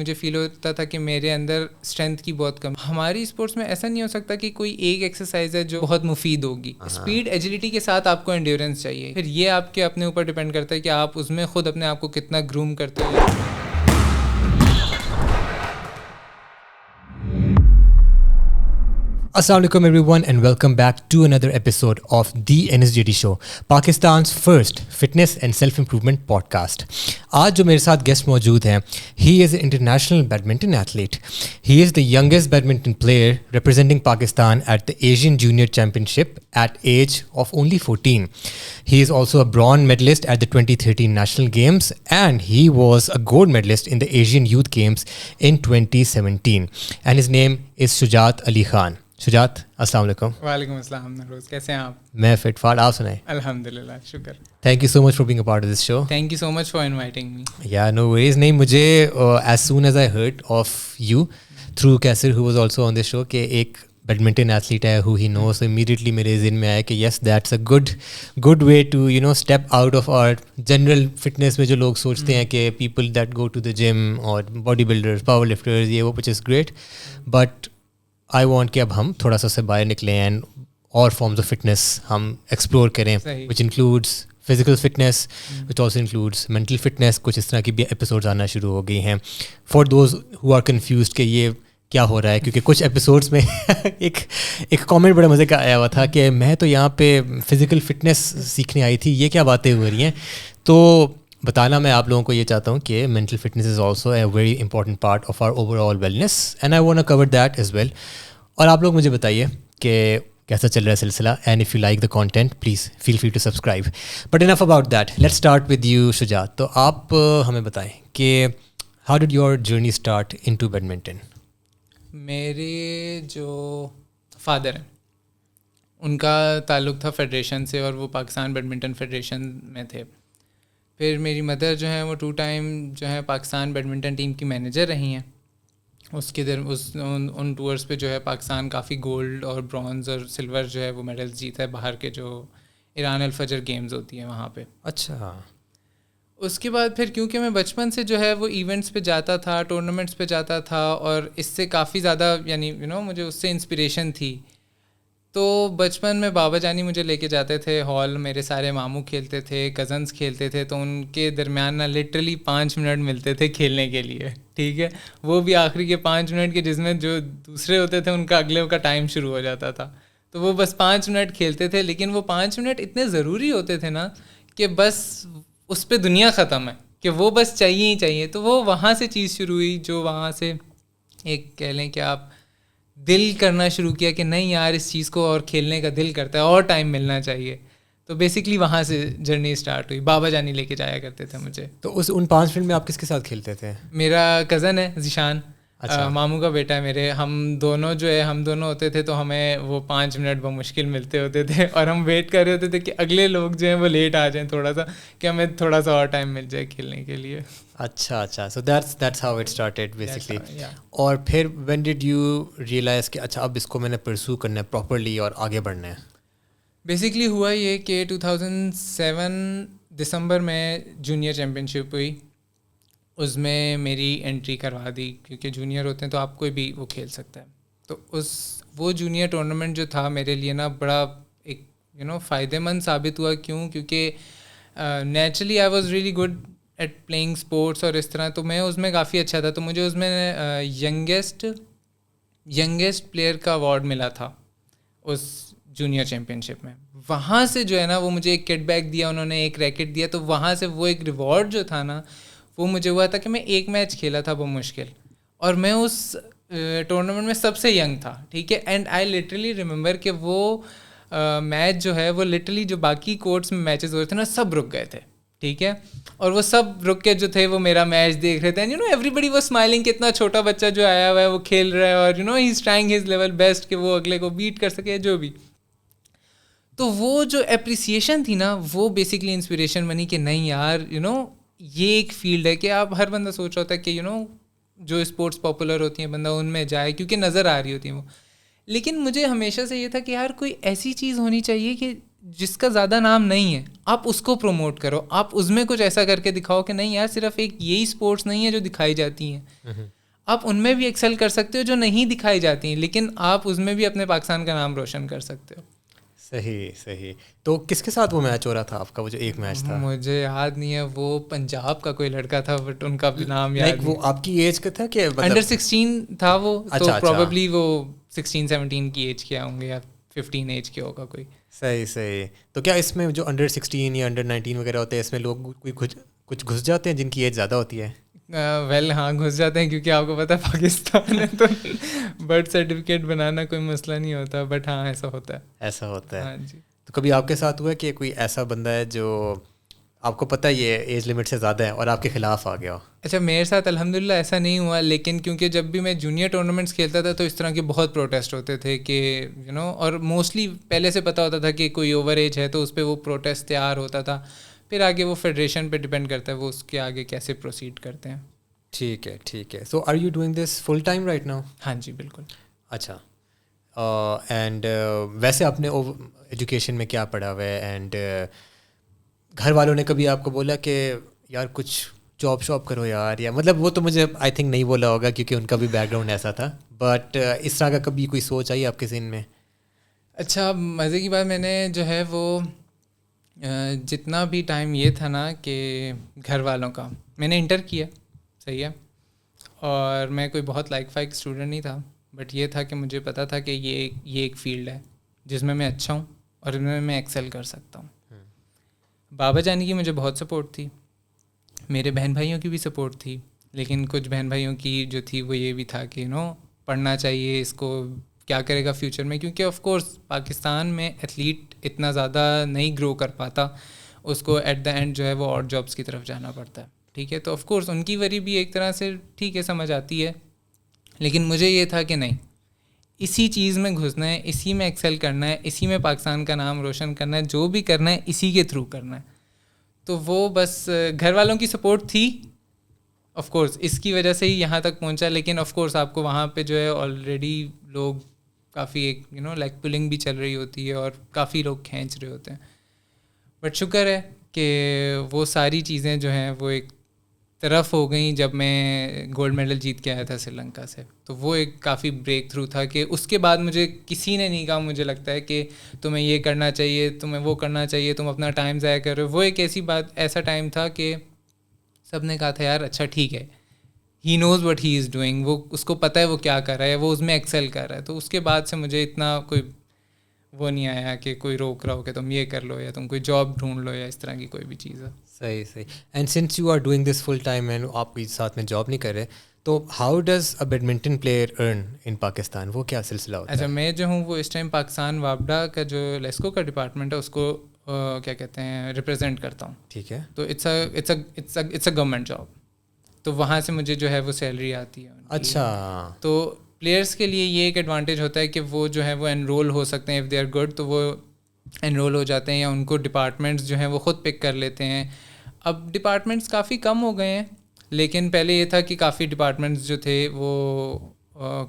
مجھے فیل ہوتا تھا کہ میرے اندر اسٹرینتھ کی بہت کم. ہماری اسپورٹس میں ایسا نہیں ہو سکتا کہ کوئی ایک ایکسرسائز ہے جو بہت مفید ہوگی. اسپیڈ ایجلٹی کے ساتھ آپ کو انڈیورنس چاہیے. پھر یہ آپ کے اپنے اوپر ڈپینڈ کرتا ہے کہ آپ اس میں خود اپنے آپ کو کتنا گروم کرتے ہو. Assalamu alaikum everyone and welcome back to another episode of The NSJT Show, Pakistan's first fitness and self-improvement podcast. آج جو میرے ساتھ گیسٹ موجود ہیں, he is an international badminton athlete. He is the youngest badminton player representing Pakistan at the Asian Junior Championship at age of only 14. He is also a bronze medalist at the 2013 National Games and he was a gold medalist in the Asian Youth Games in 2017. And his name is Shujat Ali Khan. شجاعت, السلام علیکم. وعلیکم السلام nerves, کیسے ہیں آپ؟ میں fit fought, آپ سنائیں. الحمد للہ, شکر. Thank you so much for being a part of this show. Thank you so much for inviting me. یا نو ویریز. نہیں, مجھے as soon as I heard of you through کیسر ہو واز آلسو آن دس شو کہ ایک badminton athlete ہے ہو ہی نوز, تو immediately میرے ذہن میں آیا کہ yes that's a good way to step out of our general fitness میں جو لوگ سوچتے ہیں کہ people that go to the gym اور باڈی بلڈرز, پاور لفٹرز, یہ وہ, which is great. But I want کہ اب ہم تھوڑا سا سے باہر نکلیں اینڈ اور فارمز آف فٹنس ہم ایکسپلور کریں, which includes physical fitness, which also includes mental fitness. کچھ اس طرح کی بھی ایپیسوڈز آنا شروع ہو گئی ہیں for those who are confused کہ یہ کیا ہو رہا ہے. کیونکہ کچھ ایپیسوڈس میں ایک کامنٹ بڑے مزے کا آیا ہوا تھا کہ میں تو یہاں پہ فزیکل فٹنس سیکھنے آئی تھی, یہ کیا باتیں ہو رہی ہیں. تو بتانا میں آپ لوگوں کو یہ چاہتا ہوں کہ mental fitness is also a very important part of our overall wellness and I want to cover that as well. اور آپ لوگ مجھے بتائیے کہ کیسا چل رہا ہے سلسلہ, and if you like the content please feel free to subscribe. But enough about that, let's start with you Shujaat. تو آپ ہمیں بتائیں کہ how did your journey start into badminton. میرے جو فادر ہیں ان کا تعلق تھا فیڈریشن سے, اور وہ پاکستان بیڈمنٹن فیڈریشن میں تھے. پھر میری مدر جو ہیں وہ 2 ٹائم جو ہے پاکستان بیڈمنٹن ٹیم کی مینیجر رہی ہیں. اس کے ان ٹورس پہ جو ہے پاکستان کافی گولڈ اور برونز اور سلور جو ہے وہ میڈلز جیتا ہے باہر کے جو ایران الفجر گیمز ہوتی ہیں وہاں پہ. اچھا. اس کے بعد پھر کیونکہ میں بچپن سے جو ہے وہ ایونٹس پہ جاتا تھا, ٹورنامنٹس پہ جاتا تھا, اور اس سے کافی زیادہ یعنی مجھے اس سے انسپریشن تھی. تو بچپن میں بابا جانی مجھے لے کے جاتے تھے ہال, میرے سارے ماموں کھیلتے تھے, کزنس کھیلتے تھے, تو ان کے درمیان نا لٹرلی 5 منٹ ملتے تھے کھیلنے کے لیے. ٹھیک ہے, وہ بھی آخری کے 5 منٹ کے, جس میں جو دوسرے ہوتے تھے ان کا اگلے کا ٹائم شروع ہو جاتا تھا. تو وہ بس 5 منٹ کھیلتے تھے, لیکن وہ 5 منٹ اتنے ضروری ہوتے تھے نا کہ بس اس پہ دنیا ختم ہے, کہ وہ بس چاہیے ہی چاہیے. تو وہ وہاں سے چیز شروع ہوئی, جو وہاں سے ایک کہہ لیں کہ آپ دل کرنا شروع کیا کہ نہیں یار اس چیز کو اور کھیلنے کا دل کرتا ہے اور ٹائم ملنا چاہیے. تو بیسکلی وہاں سے جرنی اسٹارٹ ہوئی. بابا جانی لے کے جایا کرتے تھے مجھے. تو ان 5 منٹ میں آپ کس کے ساتھ کھیلتے تھے؟ میرا کزن ہے ذیشان, ماموں کا بیٹا ہے میرے. ہم دونوں ہوتے تھے, تو ہمیں وہ 5 منٹ بمشکل ملتے ہوتے تھے, اور ہم ویٹ کر رہے ہوتے تھے کہ اگلے لوگ جو ہیں وہ لیٹ آ جائیں تھوڑا سا, کہ ہمیں تھوڑا سا اور ٹائم مل جائے کھیلنے کے لیے. اچھا. So that's how it started basically. اور پھر وین ڈڈ یو ریئلائز کہ اچھا اب اس کو میں نے پرسو کرنا ہے پراپرلی اور آگے بڑھنا ہے؟ بیسکلی ہوا یہ کہ 2007 دسمبر میں جونیئر چیمپئن شپ ہوئی. اس میں میری انٹری کروا دی, کیونکہ جونیئر ہوتے ہیں تو آپ کوئی بھی وہ کھیل سکتا ہے. تو وہ جونیئر ٹورنامنٹ جو تھا میرے لیے نا بڑا ایک فائدہ مند ثابت ہوا. کیونکہ naturally I was really good at playing sports اور اس طرح, تو میں اس میں کافی اچھا تھا. تو مجھے اس میں ینگیسٹ پلیئر کا ایوارڈ ملا تھا اس جونیئر چیمپئن شپ میں. وہاں سے جو ہے نا وہ مجھے ایک کٹ بیگ دیا انہوں نے, ایک ریکٹ دیا. تو وہاں سے وہ ایک ریوارڈ جو تھا نا وہ مجھے ہوا تھا کہ میں 1 میچ کھیلا تھا بمشکل, اور میں اس ٹورنامنٹ میں سب سے ینگ تھا. ٹھیک ہے, اینڈ آئی لٹرلی ریممبر کہ وہ میچ جو ہے وہ لٹرلی جو باقی کورٹس میں میچز ہو رہے تھے نا سب رک گئے تھے. ٹھیک ہے, اور وہ سب رک کے جو تھے وہ میرا میچ دیکھ رہے تھے. ایوری بڈی واز اسمائلنگ کہ اتنا چھوٹا بچہ جو آیا ہوا ہے وہ کھیل رہا ہے, اور he is trying his level best کہ وہ اگلے کو بیٹ کر سکے جو بھی. تو وہ جو اپریسیشن تھی نا وہ بیسکلی انسپریشن بنی کہ نہیں یار یہ ایک فیلڈ ہے کہ آپ ہر بندہ سوچ رہا ہوتا ہے کہ جو اسپورٹس پاپولر ہوتی ہیں بندہ ان میں جائے کیونکہ نظر آ رہی ہوتی ہیں وہ. لیکن مجھے ہمیشہ سے یہ تھا کہ یار کوئی ایسی چیز ہونی چاہیے کہ جس کا زیادہ نام نہیں ہے آپ اس کو پروموٹ کرو, آپ اس میں کچھ ایسا کر کے دکھاؤ کہ نہیں یار صرف ایک یہی اسپورٹس نہیں ہے جو دکھائی جاتی ہیں, آپ ان میں بھی ایکسل کر سکتے ہو جو نہیں دکھائی جاتی ہیں, لیکن آپ اس میں بھی اپنے پاکستان کا نام روشن کر سکتے ہو. صحیح صحیح. تو کس کے ساتھ وہ میچ ہو رہا تھا آپ کا, وہ جو ایک میچ تھا؟ مجھے یاد نہیں ہے, وہ پنجاب کا کوئی لڑکا تھا بٹ ان کا بھی نام یاد نہیں. وہ آپ کی ایج کا تھا کہ Under-16 تھا وہ, تو پروبیبلی وہ 16-17 کی ایج کے ہوں گے یا 15 ایج کے ہوگا کوئی. صحیح صحیح. تو کیا اس میں جو Under-16 یا Under-19 وغیرہ ہوتے ہیں اس میں لوگ کچھ گھس جاتے ہیں جن کی ایج زیادہ ہوتی ہے؟ ویل ہاں گھس جاتے ہیں, کیونکہ آپ کو پتہ ہے پاکستان ہے تو برتھ سرٹیفکیٹ بنانا کوئی مسئلہ نہیں ہوتا, بٹ ہاں ایسا ہوتا ہے. ایسا ہوتا ہے. ہاں جی. تو کبھی آپ کے ساتھ ہوا ہے کہ کوئی ایسا بندہ ہے جو آپ کو پتہ ہے یہ ایج لمٹ سے زیادہ ہے اور آپ کے خلاف آ گیا ہو؟ اچھا میرے ساتھ الحمدللہ ایسا نہیں ہوا, لیکن کیونکہ جب بھی میں جونیئر ٹورنامنٹس کھیلتا تھا تو اس طرح کے بہت پروٹیسٹ ہوتے تھے کہ اور موسٹلی پہلے سے پتہ ہوتا تھا کہ کوئی اوور ایج ہے تو اس پہ وہ پروٹیسٹ تیار ہوتا تھا. پھر آگے وہ فیڈریشن پہ ڈپینڈ کرتا ہے وہ اس کے آگے کیسے پروسیڈ کرتے ہیں. ٹھیک ہے ٹھیک ہے. So are you doing this full time right now? ہاں جی بالکل. اچھا. اینڈ ویسے آپ نے ایجوکیشن میں کیا پڑھا ہوا ہے, اینڈ گھر والوں نے کبھی آپ کو بولا کہ یار کچھ جاب شاپ کرو یار, یا مطلب وہ تو مجھے آئی تھنک نہیں بولا ہوگا کیونکہ ان کا بھی بیک گراؤنڈ ایسا تھا, بٹ اس طرح کا کبھی کوئی سوچ آئی آپ کے ذہن میں؟ اچھا مزے کی بات, میں نے جو ہے وہ جتنا بھی ٹائم یہ تھا نا کہ گھر والوں کا, میں نے انٹر کیا صحیح ہے, اور میں کوئی بہت لائک فائک اسٹوڈنٹ نہیں تھا, بٹ یہ تھا کہ مجھے پتا تھا کہ یہ ایک فیلڈ ہے جس میں میں اچھا ہوں اور اس میں ایکسل کر سکتا ہوں. بابا جانی کی مجھے بہت سپورٹ تھی, میرے بہن بھائیوں کی بھی سپورٹ تھی, لیکن کچھ بہن بھائیوں کی جو تھی وہ یہ بھی تھا کہ پڑھنا چاہیے, اس کو کیا کرے گا فیوچر میں, کیونکہ آف کورس پاکستان میں ایتھلیٹ اتنا زیادہ نہیں گرو کر پاتا, اس کو ایٹ دا اینڈ جو ہے وہ اور جابس کی طرف جانا پڑتا ہے. ٹھیک ہے, تو آف کورس ان کی وری بھی ایک طرح سے ٹھیک ہے سمجھ آتی ہے, لیکن مجھے یہ تھا کہ نہیں اسی چیز میں گھسنا ہے, اسی میں ایکسل کرنا ہے, اسی میں پاکستان کا نام روشن کرنا ہے, جو بھی کرنا ہے اسی کے تھرو کرنا ہے. تو وہ بس گھر والوں کی سپورٹ تھی آف کورس, اس کی وجہ سے ہی یہاں تک پہنچا, لیکن آف کورس آپ کو وہاں پہ جو ہے آلریڈی لوگ کافی ایک لائک پلنگ بھی چل رہی ہوتی ہے اور کافی لوگ کھینچ رہے ہوتے ہیں. بٹ شکر ہے کہ وہ ساری چیزیں جو ہیں وہ ایک طرف ہو گئیں جب میں گولڈ میڈل جیت کے آیا تھا سری لنکا سے. تو وہ ایک کافی بریک تھرو تھا کہ اس کے بعد مجھے کسی نے نہیں کہا, مجھے لگتا ہے کہ تمہیں یہ کرنا چاہیے, تمہیں وہ کرنا چاہیے, تم اپنا ٹائم ضائع کر رہے ہو. وہ ایک ایسا ٹائم تھا کہ سب نے کہا تھا یار اچھا ٹھیک ہے, ہی knows what he is doing, وہ اس کو پتہ ہے وہ کیا کر رہا ہے, وہ اس میں ایکسل کر رہا ہے. تو اس کے بعد سے مجھے اتنا کوئی وہ نہیں آیا کہ کوئی روک رہا ہو کہ تم یہ کر لو یا تم کوئی جاب ڈھونڈ لو یا اس طرح کی کوئی بھی چیز ہے. صحیح صحیح. And since you are doing this full time and آپ کوئی ساتھ میں جاب نہیں کر رہے, تو how does a badminton player earn in Pakistan, وہ کیا سلسلہ ہوتا ہے؟ اچھا میں جو ہوں وہ اس ٹائم پاکستان وابڈا کا جو لیسکو کا ڈپارٹمنٹ ہے اس کو کیا کہتے ہیں ریپرزینٹ کرتا ہوں. ٹھیک ہے. تو اٹس اے گورنمنٹ جاب, تو وہاں سے مجھے جو ہے وہ سیلری آتی ہے. اچھا. تو پلیئرس کے لیے یہ ایک ایڈوانٹیج ہوتا ہے کہ وہ جو ہے وہ انرول ہو سکتے ہیں, اف دے آر گڈ تو وہ انرول ہو جاتے ہیں, یا ان کو ڈپارٹمنٹس جو ہیں وہ خود پک کر لیتے ہیں. اب ڈپارٹمنٹس کافی کم ہو گئے ہیں, لیکن پہلے یہ تھا کہ کافی ڈپارٹمنٹس جو تھے وہ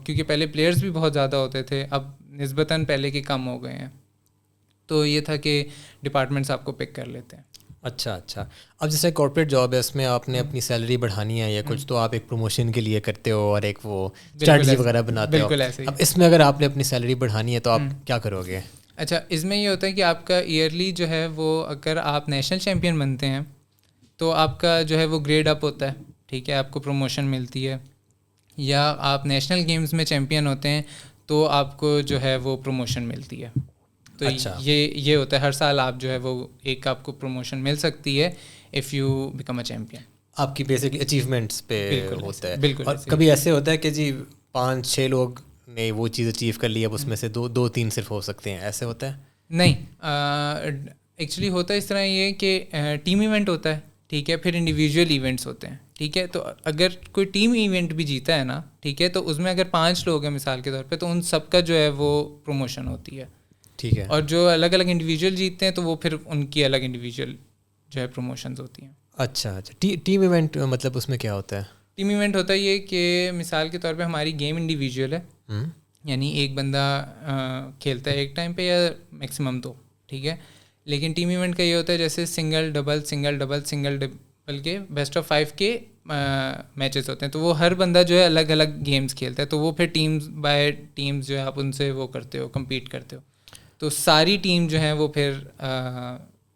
کیونکہ پہلے پلیئرس بھی بہت زیادہ ہوتے تھے, اب نسبتاً پہلے کے کم ہو گئے ہیں. تو یہ تھا کہ ڈپارٹمنٹس آپ کو پک کر لیتے ہیں. اچھا اچھا. اب جیسے کارپوریٹ جاب ہے اس میں آپ نے اپنی سیلری بڑھانی ہے یا کچھ, تو آپ ایک پروموشن کے لیے کرتے ہو اور ایک وہ اسٹریٹجی وغیرہ بناتے ہو. اب اس میں اگر آپ نے اپنی سیلری بڑھانی ہے تو آپ کیا کرو گے؟ اچھا اس میں یہ ہوتا ہے کہ آپ کا ایئرلی جو ہے وہ اگر آپ نیشنل چیمپئن بنتے ہیں تو آپ کا جو ہے وہ گریڈ اپ ہوتا ہے. ٹھیک ہے, آپ کو پروموشن ملتی ہے. یا آپ نیشنل گیمز میں چیمپئن ہوتے ہیں تو آپ کو جو ہے وہ پروموشن ملتی ہے. تو یہ ہوتا ہے ہر سال آپ جو ہے وہ ایک آپ کو پروموشن مل سکتی ہے if you become a champion. آپ کی بیسکلی اچیومنٹس پہ ہوتا ہے. بالکل. اور کبھی ایسے ہوتا ہے کہ جی 5-6 لوگ نے وہ چیز اچیو کر لی, اب اس میں سے 2-3 صرف ہو سکتے ہیں, ایسے ہوتا ہے؟ نہیں, ایکچولی ہوتا ہے اس طرح یہ کہ ٹیم ایونٹ ہوتا ہے. ٹھیک ہے, پھر انڈیویجول ایونٹس ہوتے ہیں. ٹھیک ہے, تو اگر کوئی ٹیم ایونٹ بھی جیتا ہے نا, ٹھیک ہے, تو اس میں اگر 5 لوگ ہیں مثال کے طور پہ, تو ان سب کا جو ہے وہ پروموشن ہوتی ہے. ٹھیک ہے. اور جو الگ الگ انڈیویجول جیتتے ہیں تو وہ پھر ان کی الگ انڈیویجول جو ہے پروموشنز ہوتی ہیں. اچھا اچھا. ٹیم ایونٹ مطلب اس میں کیا ہوتا ہے؟ ٹیم ایونٹ ہوتا ہے یہ کہ مثال کے طور پہ ہماری گیم انڈیویجول ہے, یعنی ایک بندہ کھیلتا ہے ایک ٹائم پہ یا میکسیمم 2. ٹھیک ہے, لیکن ٹیم ایونٹ کا یہ ہوتا ہے جیسے سنگل ڈبل کے بیسٹ آف 5 کے میچز ہوتے ہیں, تو وہ ہر بندہ جو ہے الگ الگ گیمز کھیلتا ہے, تو وہ پھر ٹیمز بائی ٹیمز جو ہے آپ ان سے وہ کرتے ہو, کمپیٹ کرتے ہو, تو ساری ٹیم جو ہیں وہ پھر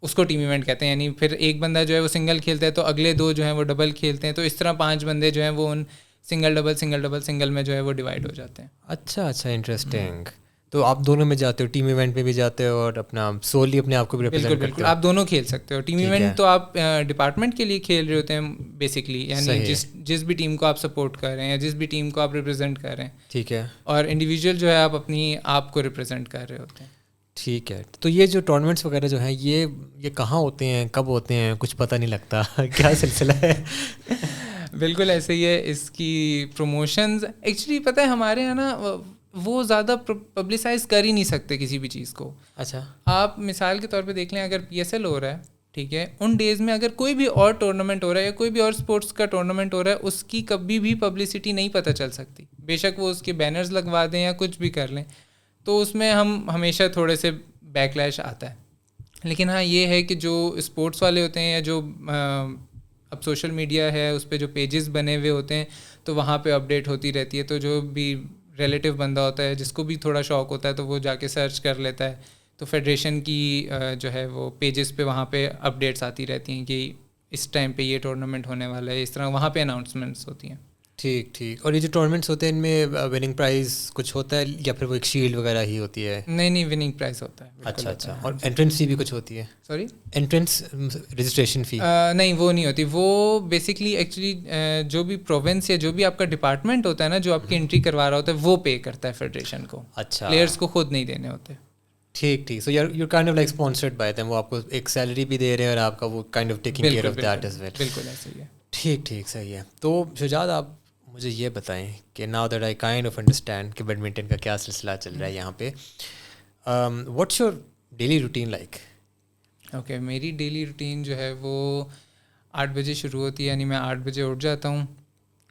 اس کو ٹیم ایونٹ کہتے ہیں. یعنی پھر ایک بندہ جو ہے وہ سنگل کھیلتا ہے تو اگلے 2 جو ہیں وہ ڈبل کھیلتے ہیں, تو اس طرح 5 بندے جو ہیں وہ ان سنگل میں جو ہے وہ ڈیوائڈ ہو جاتے ہیں. اچھا انٹرسٹنگ. تو آپ دونوں میں جاتے ہو, ٹیم ایونٹ میں بھی جاتے ہو اور اپنا سولی اپنے آپ کو بھی ریپرزینٹ کرتے ہو؟ بالکل آپ دونوں کھیل سکتے ہو. ٹیم ایونٹ تو آپ ڈپارٹمنٹ کے لیے کھیل رہے ہوتے ہیں بیسکلی, یعنی جس بھی ٹیم کو آپ سپورٹ کر رہے ہیں یا جس بھی ٹیم کو آپ ریپرزینٹ کر رہے ہیں, ٹھیک ہے, اور انڈیویجول جو ہے آپ اپنی آپ کو ریپرزینٹ کر رہے ہوتے ہیں. ٹھیک ہے. تو یہ جو ٹورنامنٹس وغیرہ جو ہیں یہ کہاں ہوتے ہیں, کب ہوتے ہیں, کچھ پتہ نہیں لگتا, کیا سلسلہ ہے؟ بالکل ایسے ہی ہے. اس کی پروموشنز ایکچولی پتہ ہے ہمارے یہاں نا وہ زیادہ پبلسائز کر ہی نہیں سکتے کسی بھی چیز کو. اچھا, آپ مثال کے طور پہ دیکھ لیں, اگر PSL ہو رہا ہے, ٹھیک ہے, ان ڈیز میں اگر کوئی بھی اور ٹورنامنٹ ہو رہا ہے یا کوئی بھی اور اسپورٹس کا ٹورنامنٹ ہو رہا ہے, اس کی کبھی بھی پبلسٹی نہیں پتہ چل سکتی, بے شک وہ اس کے بینرز لگوا دیں یا کچھ بھی کر لیں, تو اس میں ہم ہمیشہ تھوڑے سے بیک لیش آتا ہے. لیکن ہاں یہ ہے کہ جو اسپورٹس والے ہوتے ہیں یا جو اب سوشل میڈیا ہے اس پہ جو پیجز بنے ہوئے ہوتے ہیں, تو وہاں پہ اپڈیٹ ہوتی رہتی ہے. تو جو بھی ریلیٹیو بندہ ہوتا ہے جس کو بھی تھوڑا شوق ہوتا ہے تو وہ جا کے سرچ کر لیتا ہے, تو فیڈریشن کی جو ہے وہ پیجز پہ وہاں پہ اپڈیٹس آتی رہتی ہیں کہ اس ٹائم پہ یہ ٹورنامنٹ ہونے والا ہے, اس طرح وہاں پہ اناؤنسمنٹس ہوتی ہیں. ٹھیک. اور یہ جو ٹورنامنٹس ہوتے ہیں ان میں وننگ پرائز کچھ ہوتا ہے یا پھر وہ ایک شیلڈ وغیرہ ہی ہوتی ہے؟ نہیں وننگ پرائز ہوتا ہے. اچھا. اور انٹرنس فی بھی کچھ ہوتی ہے؟ سوری, انٹرنس رجسٹریشن فی؟ نہیں وہ نہیں ہوتی. وہ بیسکلی ایکچولی جو بھی پروونس یا جو بھی آپ کا ڈپارٹمنٹ ہوتا ہے نا, جو آپ کی انٹری کروا رہا ہوتا ہے, وہ پے کرتا ہے فیڈریشن کو. اچھا, پلیئرس کو خود نہیں دینے ہوتے. ٹھیک. So you kind of like sponsored by them, وہ آپ کو ایک سیلری بھی دے رہے ہیں اور آپ کا وہ kind of taking care of that as well. بالکل ایسے ہی ہے. ٹھیک صحیح ہے. تو شجاعت آپ مجھے یہ بتائیں کہ now that I kind of understand کہ بیڈمنٹن کا کیا سلسلہ چل رہا ہے یہاں پہ, what's your daily routine like? Okay, میری ڈیلی روٹین جو ہے وہ 8 بجے شروع ہوتی ہے. یعنی میں 8 بجے اٹھ جاتا ہوں,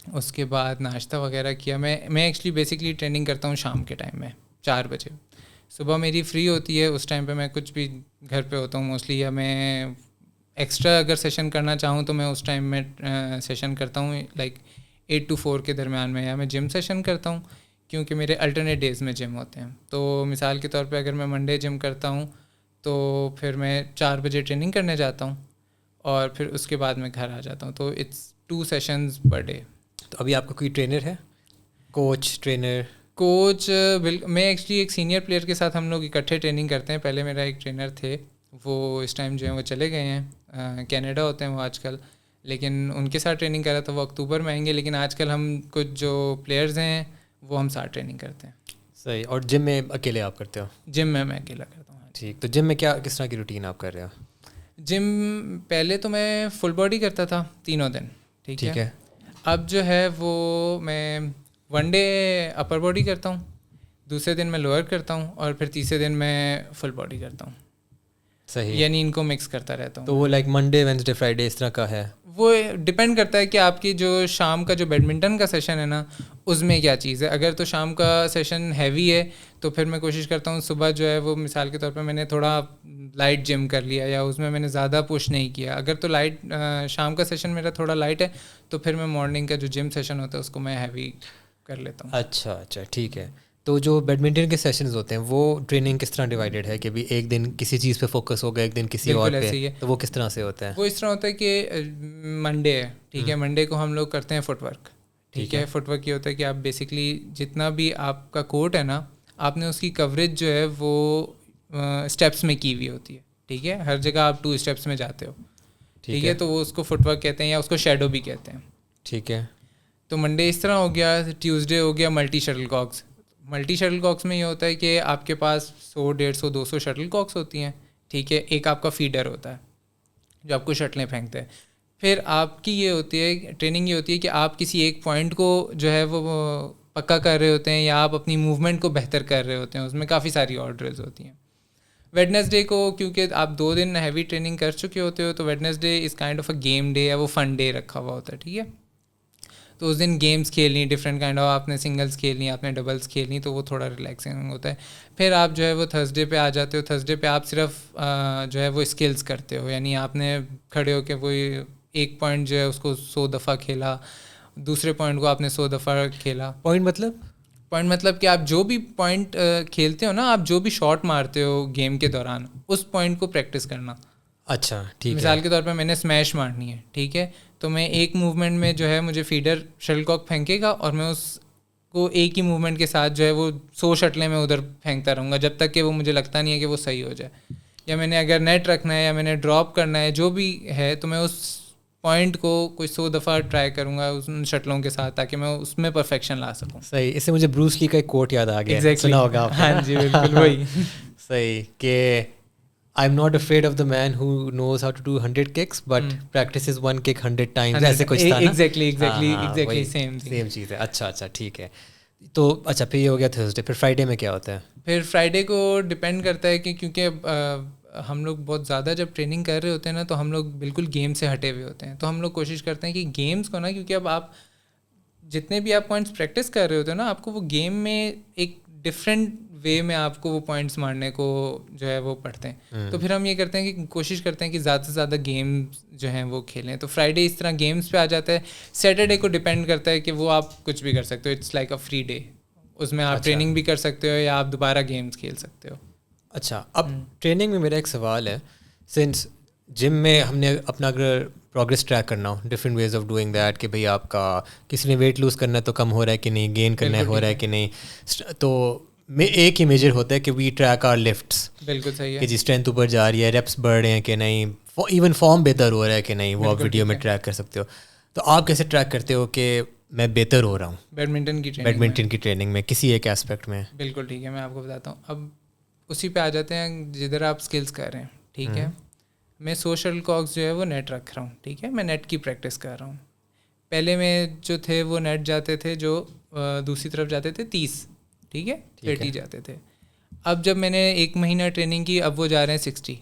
اس کے بعد ناشتہ وغیرہ کیا. میں ایکچولی بیسکلی ٹریننگ کرتا ہوں شام کے ٹائم میں 4 بجے. صبح میری فری ہوتی ہے, اس ٹائم پہ میں کچھ بھی گھر پہ ہوتا ہوں موسٹلی, یا میں ایکسٹرا اگر سیشن کرنا چاہوں تو میں اس ٹائم میں سیشن کرتا ہوں لائک 8 to 4 کے درمیان میں, یا میں جم سیشن کرتا ہوں کیونکہ میرے الٹرنیٹ ڈیز میں جم ہوتے ہیں. تو مثال کے طور پہ اگر میں منڈے جم کرتا ہوں تو پھر میں 4 بجے ٹریننگ کرنے جاتا ہوں اور پھر اس کے بعد میں گھر آ جاتا ہوں. تو اٹس 2 سیشنز پر ڈے. تو ابھی آپ کا کوئی ٹرینر ہے, کوچ ٹرینر؟ کوچ میں ایکچولی ایک سینئر پلیئر کے ساتھ ہم لوگ اکٹھے ٹریننگ کرتے ہیں. پہلے میرا ایک ٹرینر تھے, وہ اس ٹائم جو ہیں وہ چلے گئے ہیں, کینیڈا ہوتے ہیں وہ آج کل, لیکن ان کے ساتھ ٹریننگ کر رہا تھا, وہ اکتوبر میں آئیں گے. لیکن آج کل ہم کچھ جو پلیئرز ہیں وہ ہم ساتھ ٹریننگ کرتے ہیں. صحیح. اور جم میں اکیلے آپ کرتے ہو؟ جم میں اکیلا کرتا ہوں. ٹھیک. تو جم میں کس طرح کی روٹین آپ کر رہے ہو؟ جم پہلے تو میں فل باڈی کرتا تھا 3 دن, ٹھیک ہے. اب جو ہے وہ میں 1 ڈے اپر باڈی کرتا ہوں, دوسرے دن میں لوئر کرتا ہوں, اور پھر تیسرے دن میں فل باڈی کرتا ہوں. صحیح. یعنی ان کو مکس کرتا رہتا ہوں. تو وہ لائک منڈے وینسڈے فرائیڈے اس طرح کا ہے؟ وہ ڈپینڈ کرتا ہے کہ آپ کی جو شام کا جو بیڈمنٹن کا سیشن ہے نا, اس میں کیا چیز ہے. اگر تو شام کا سیشن ہیوی ہے تو پھر میں کوشش کرتا ہوں صبح جو ہے وہ مثال کے طور پہ میں نے تھوڑا لائٹ جم کر لیا, یا اس میں نے زیادہ پش نہیں کیا. اگر تو لائٹ شام کا سیشن میرا تھوڑا لائٹ ہے تو پھر میں مارننگ کا جو جم سیشن ہوتا ہے اس کو میں ہیوی کر لیتا ہوں. اچھا ٹھیک ہے. تو جو بیڈمنٹن کے سیشنز ہوتے ہیں وہ ٹریننگ کس طرح ڈیوائیڈڈ ہے کہ بھی ایک دن کسی چیز پہ فوکس ہوگا, ایک دن کسی اور پہ, تو وہ کس طرح سے ہوتا ہے؟ وہ اس طرح ہوتا ہے کہ منڈے ہے, ٹھیک ہے, منڈے کو ہم لوگ کرتے ہیں فٹ ورک, ٹھیک ہے. فٹ ورک یہ ہوتا ہے کہ آپ بیسکلی جتنا بھی آپ کا کورٹ ہے نا, آپ نے اس کی کوریج جو ہے وہ اسٹیپس میں کی ہوئی ہوتی ہے, ٹھیک ہے. ہر جگہ آپ 2 اسٹیپس میں جاتے ہو, ٹھیک ہے. تو وہ اس کو فٹ ورک کہتے ہیں یا اس کو شیڈو بھی کہتے ہیں, ٹھیک ہے. تو منڈے اس طرح ہو گیا. ٹیوزڈے ہو گیا multi shuttlecocks. Multi shuttlecocks میں یہ ہوتا ہے کہ آپ کے پاس 100 150 200 شٹل کاکس ہوتی ہیں, ٹھیک ہے. ایک آپ کا فیڈر ہوتا ہے جو آپ کو شٹلیں پھینکتے ہیں. پھر آپ کی یہ ہوتی ہے ٹریننگ, یہ ہوتی ہے کہ آپ کسی ایک پوائنٹ کو جو ہے وہ پکا کر رہے ہوتے ہیں, یا آپ اپنی موومنٹ کو بہتر کر رہے ہوتے ہیں. اس میں کافی ساری اور ڈرلز ہوتی ہیں. ویڈنسڈے کو کیونکہ آپ 2 دن ہیوی ٹریننگ کر چکے ہوتے ہو, تو Wednesday is kind of a game day, یا وہ فن ڈے رکھا ہوا ہوتا ہے, ٹھیک ہے. تو اس دن گیمس کھیلنی ڈفرینٹ کائنڈ آف, آپ نے سنگلس کھیلنی, آپ نے ڈبلس کھیلنی, تو وہ تھوڑا ریلیکسنگ ہوتا ہے. پھر آپ جو ہے وہ تھرسڈے پہ آ جاتے ہو. تھرسڈے پہ آپ صرف جو ہے وہ اسکلس کرتے ہو, یعنی آپ نے کھڑے ہو کے کوئی ایک پوائنٹ جو ہے اس کو 100 دفعہ کھیلا, دوسرے پوائنٹ کو آپ نے 100 دفعہ کھیلا. پوائنٹ مطلب کہ آپ جو بھی پوائنٹ کھیلتے ہو نا, آپ جو بھی شاٹ مارتے ہو گیم کے دوران, اس پوائنٹ کو پریکٹس کرنا. اچھا ٹھیک ہے. مثال کے طور پہ میں نے اسمیش مارنی ہے, ٹھیک ہے, تو میں ایک موومنٹ میں جو ہے مجھے فیڈر شٹل کاک پھینکے گا اور میں اس کو ایک ہی موومنٹ کے ساتھ جو ہے وہ 100 شٹلیں میں ادھر پھینکتا رہوں گا جب تک کہ وہ مجھے لگتا نہیں ہے کہ وہ صحیح ہو جائے. یا میں نے اگر نیٹ رکھنا ہے یا میں نے ڈراپ کرنا ہے جو بھی ہے, تو میں اس پوائنٹ کو کوئی 100 دفعہ ٹرائی کروں گا ان شٹلوں کے ساتھ تاکہ میں اس میں پرفیکشن لا سکوں. صحیح. اس سے مجھے بروس لی کا ایک کوٹ یاد آ گیا, سنا ہوگا آپ. ہاں جی بالکل وہی. صحیح کہ I'm not afraid of the man who knows how to do 100 kicks but practices one kick 100 times. ایسے کچھ تھا نا. Exactly same چیز ہے. اچھا ٹھیک ہے. تو اچھا پھر یہ ہو گیا تھرسڈے. پھر فرائیڈے میں کیا ہوتا ہے؟ پھر فرائیڈے کو ڈپینڈ کرتا ہے کہ کیونکہ ہم لوگ بہت زیادہ جب ٹریننگ کر رہے ہوتے ہیں نا, تو ہم لوگ بالکل گیم سے ہٹے ہوئے ہوتے ہیں. تو ہم لوگ کوشش کرتے ہیں کہ گیمس کو نا, کیونکہ اب آپ جتنے بھی آپ پوائنٹس پریکٹس کر رہے ہوتے ہیں نا, آپ کو وہ گیم میں ایک ڈفرینٹ وے میں آپ کو وہ پوائنٹس مارنے کو جو ہے وہ پڑھتے ہیں. تو پھر ہم یہ کرتے ہیں کہ کوشش کرتے ہیں کہ زیادہ سے زیادہ گیم جو ہیں وہ کھیلیں. تو فرائیڈے اس طرح گیمس پہ آ جاتا ہے. سیٹرڈے کو ڈپینڈ کرتا ہے کہ وہ آپ کچھ بھی کر سکتے ہو. It's like a free day. اس میں آپ ٹریننگ بھی کر سکتے ہو یا آپ دوبارہ گیمس کھیل سکتے ہو. اچھا, اب ٹریننگ میں میرا ایک سوال ہے. سنس جم میں ہم نے اپنا اگر پروگریس ٹریک کرنا ہو, different ways of doing that, کہ بھائی آپ کا کسی نے ویٹ لوز کرنا ہے تو کم ہو رہا ہے کہ نہیں, گین کرنا ہے ہو رہا ہے کہ نہیں, تو میں ایک ہی میجر ہوتا ہے کہ وی ٹریک آر لفٹس. بالکل صحیح ہے کہ جی اسٹرینتھ اوپر جا رہی ہے, ریپس بڑھ رہے ہیں کہ نہیں, ایون فارم بہتر ہو رہا ہے کہ نہیں, وہ آپ ویڈیو میں ٹریک کر سکتے ہو. تو آپ کیسے ٹریک کرتے ہو کہ میں بہتر ہو رہا ہوں بیڈمنٹن کی ٹریننگ میں کسی ایک اسپیکٹ میں؟ بالکل ٹھیک ہے, میں آپ کو بتاتا ہوں. اب اسی پہ آ جاتے ہیں جدھر آپ اسکلس کر رہے ہیں. ٹھیک ہے, میں سوشل کاکس جو ہے وہ نیٹ رکھ رہا ہوں. ٹھیک ہے, میں نیٹ کی پریکٹس کر رہا ہوں. پہلے میں جو تھے وہ نیٹ جاتے تھے جو دوسری طرف جاتے تھے 30. ٹھیک ہے, 30 جاتے تھے. اب جب میں نے 1 مہینہ ٹریننگ کی, اب وہ جا رہے ہیں 60.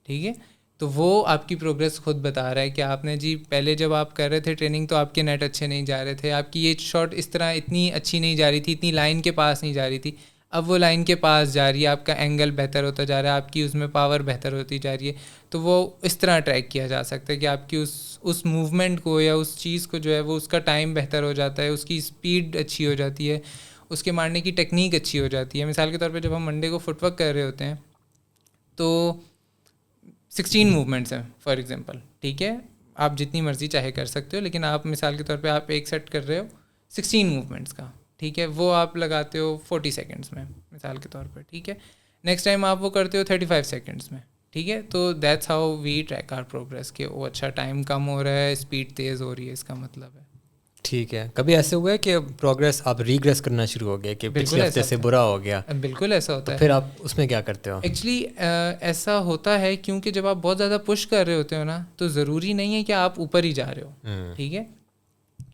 ٹھیک ہے, تو وہ آپ کی پروگریس خود بتا رہا ہے کہ آپ نے جی پہلے جب آپ کر رہے تھے ٹریننگ تو آپ کے نیٹ اچھے نہیں جا رہے تھے, آپ کی یہ شاٹ اس طرح اتنی اچھی نہیں جا رہی تھی, اتنی لائن کے پاس نہیں جا رہی تھی, اب وہ لائن کے پاس جا رہی ہے, آپ کا اینگل بہتر ہوتا جا رہا ہے, آپ کی اس میں پاور بہتر ہوتی جا رہی ہے. تو وہ اس طرح ٹریک کیا جا سکتا ہے کہ آپ کی اس موومنٹ کو یا اس چیز کو جو ہے وہ اس کا ٹائم بہتر ہو جاتا ہے, اس کی اسپیڈ اچھی ہو جاتی ہے, اس کے مارنے کی ٹیکنیک اچھی ہو جاتی ہے. مثال کے طور پہ جب ہم منڈے کو فٹ ورک کر رہے ہوتے ہیں تو 16 موومنٹس ہیں فار ایگزامپل. ٹھیک ہے, آپ جتنی مرضی چاہے کر سکتے ہو, لیکن آپ مثال کے طور پہ آپ ایک سیٹ کر رہے ہو 16 موومنٹس کا. ٹھیک ہے, وہ آپ لگاتے ہو 40 سیکنڈس میں مثال کے طور پر. ٹھیک ہے, نیکسٹ ٹائم آپ وہ کرتے ہو 35 سیکنڈس میں. ٹھیک ہے, تو that's how we track our progress کہ وہ اچھا ٹائم کم ہو رہا ہے, اسپیڈ تیز ہو رہی ہے, اس کا مطلب ہے. ٹھیک ہے, کبھی ایسے ہوا ہے کہ پروگریس آپ ریگریس کرنا شروع ہو گیا کہ پچھلے ہفتے سے برا ہو گیا؟ بالکل ایسا ہوتا ہے. پھر آپ اس میں کیا کرتے ہو؟ ایکچولی ایسا ہوتا ہے کیونکہ جب آپ بہت زیادہ پش کر رہے ہوتے ہو نا, تو ضروری نہیں ہے کہ آپ اوپر ہی جا رہے ہو. ٹھیک ہے,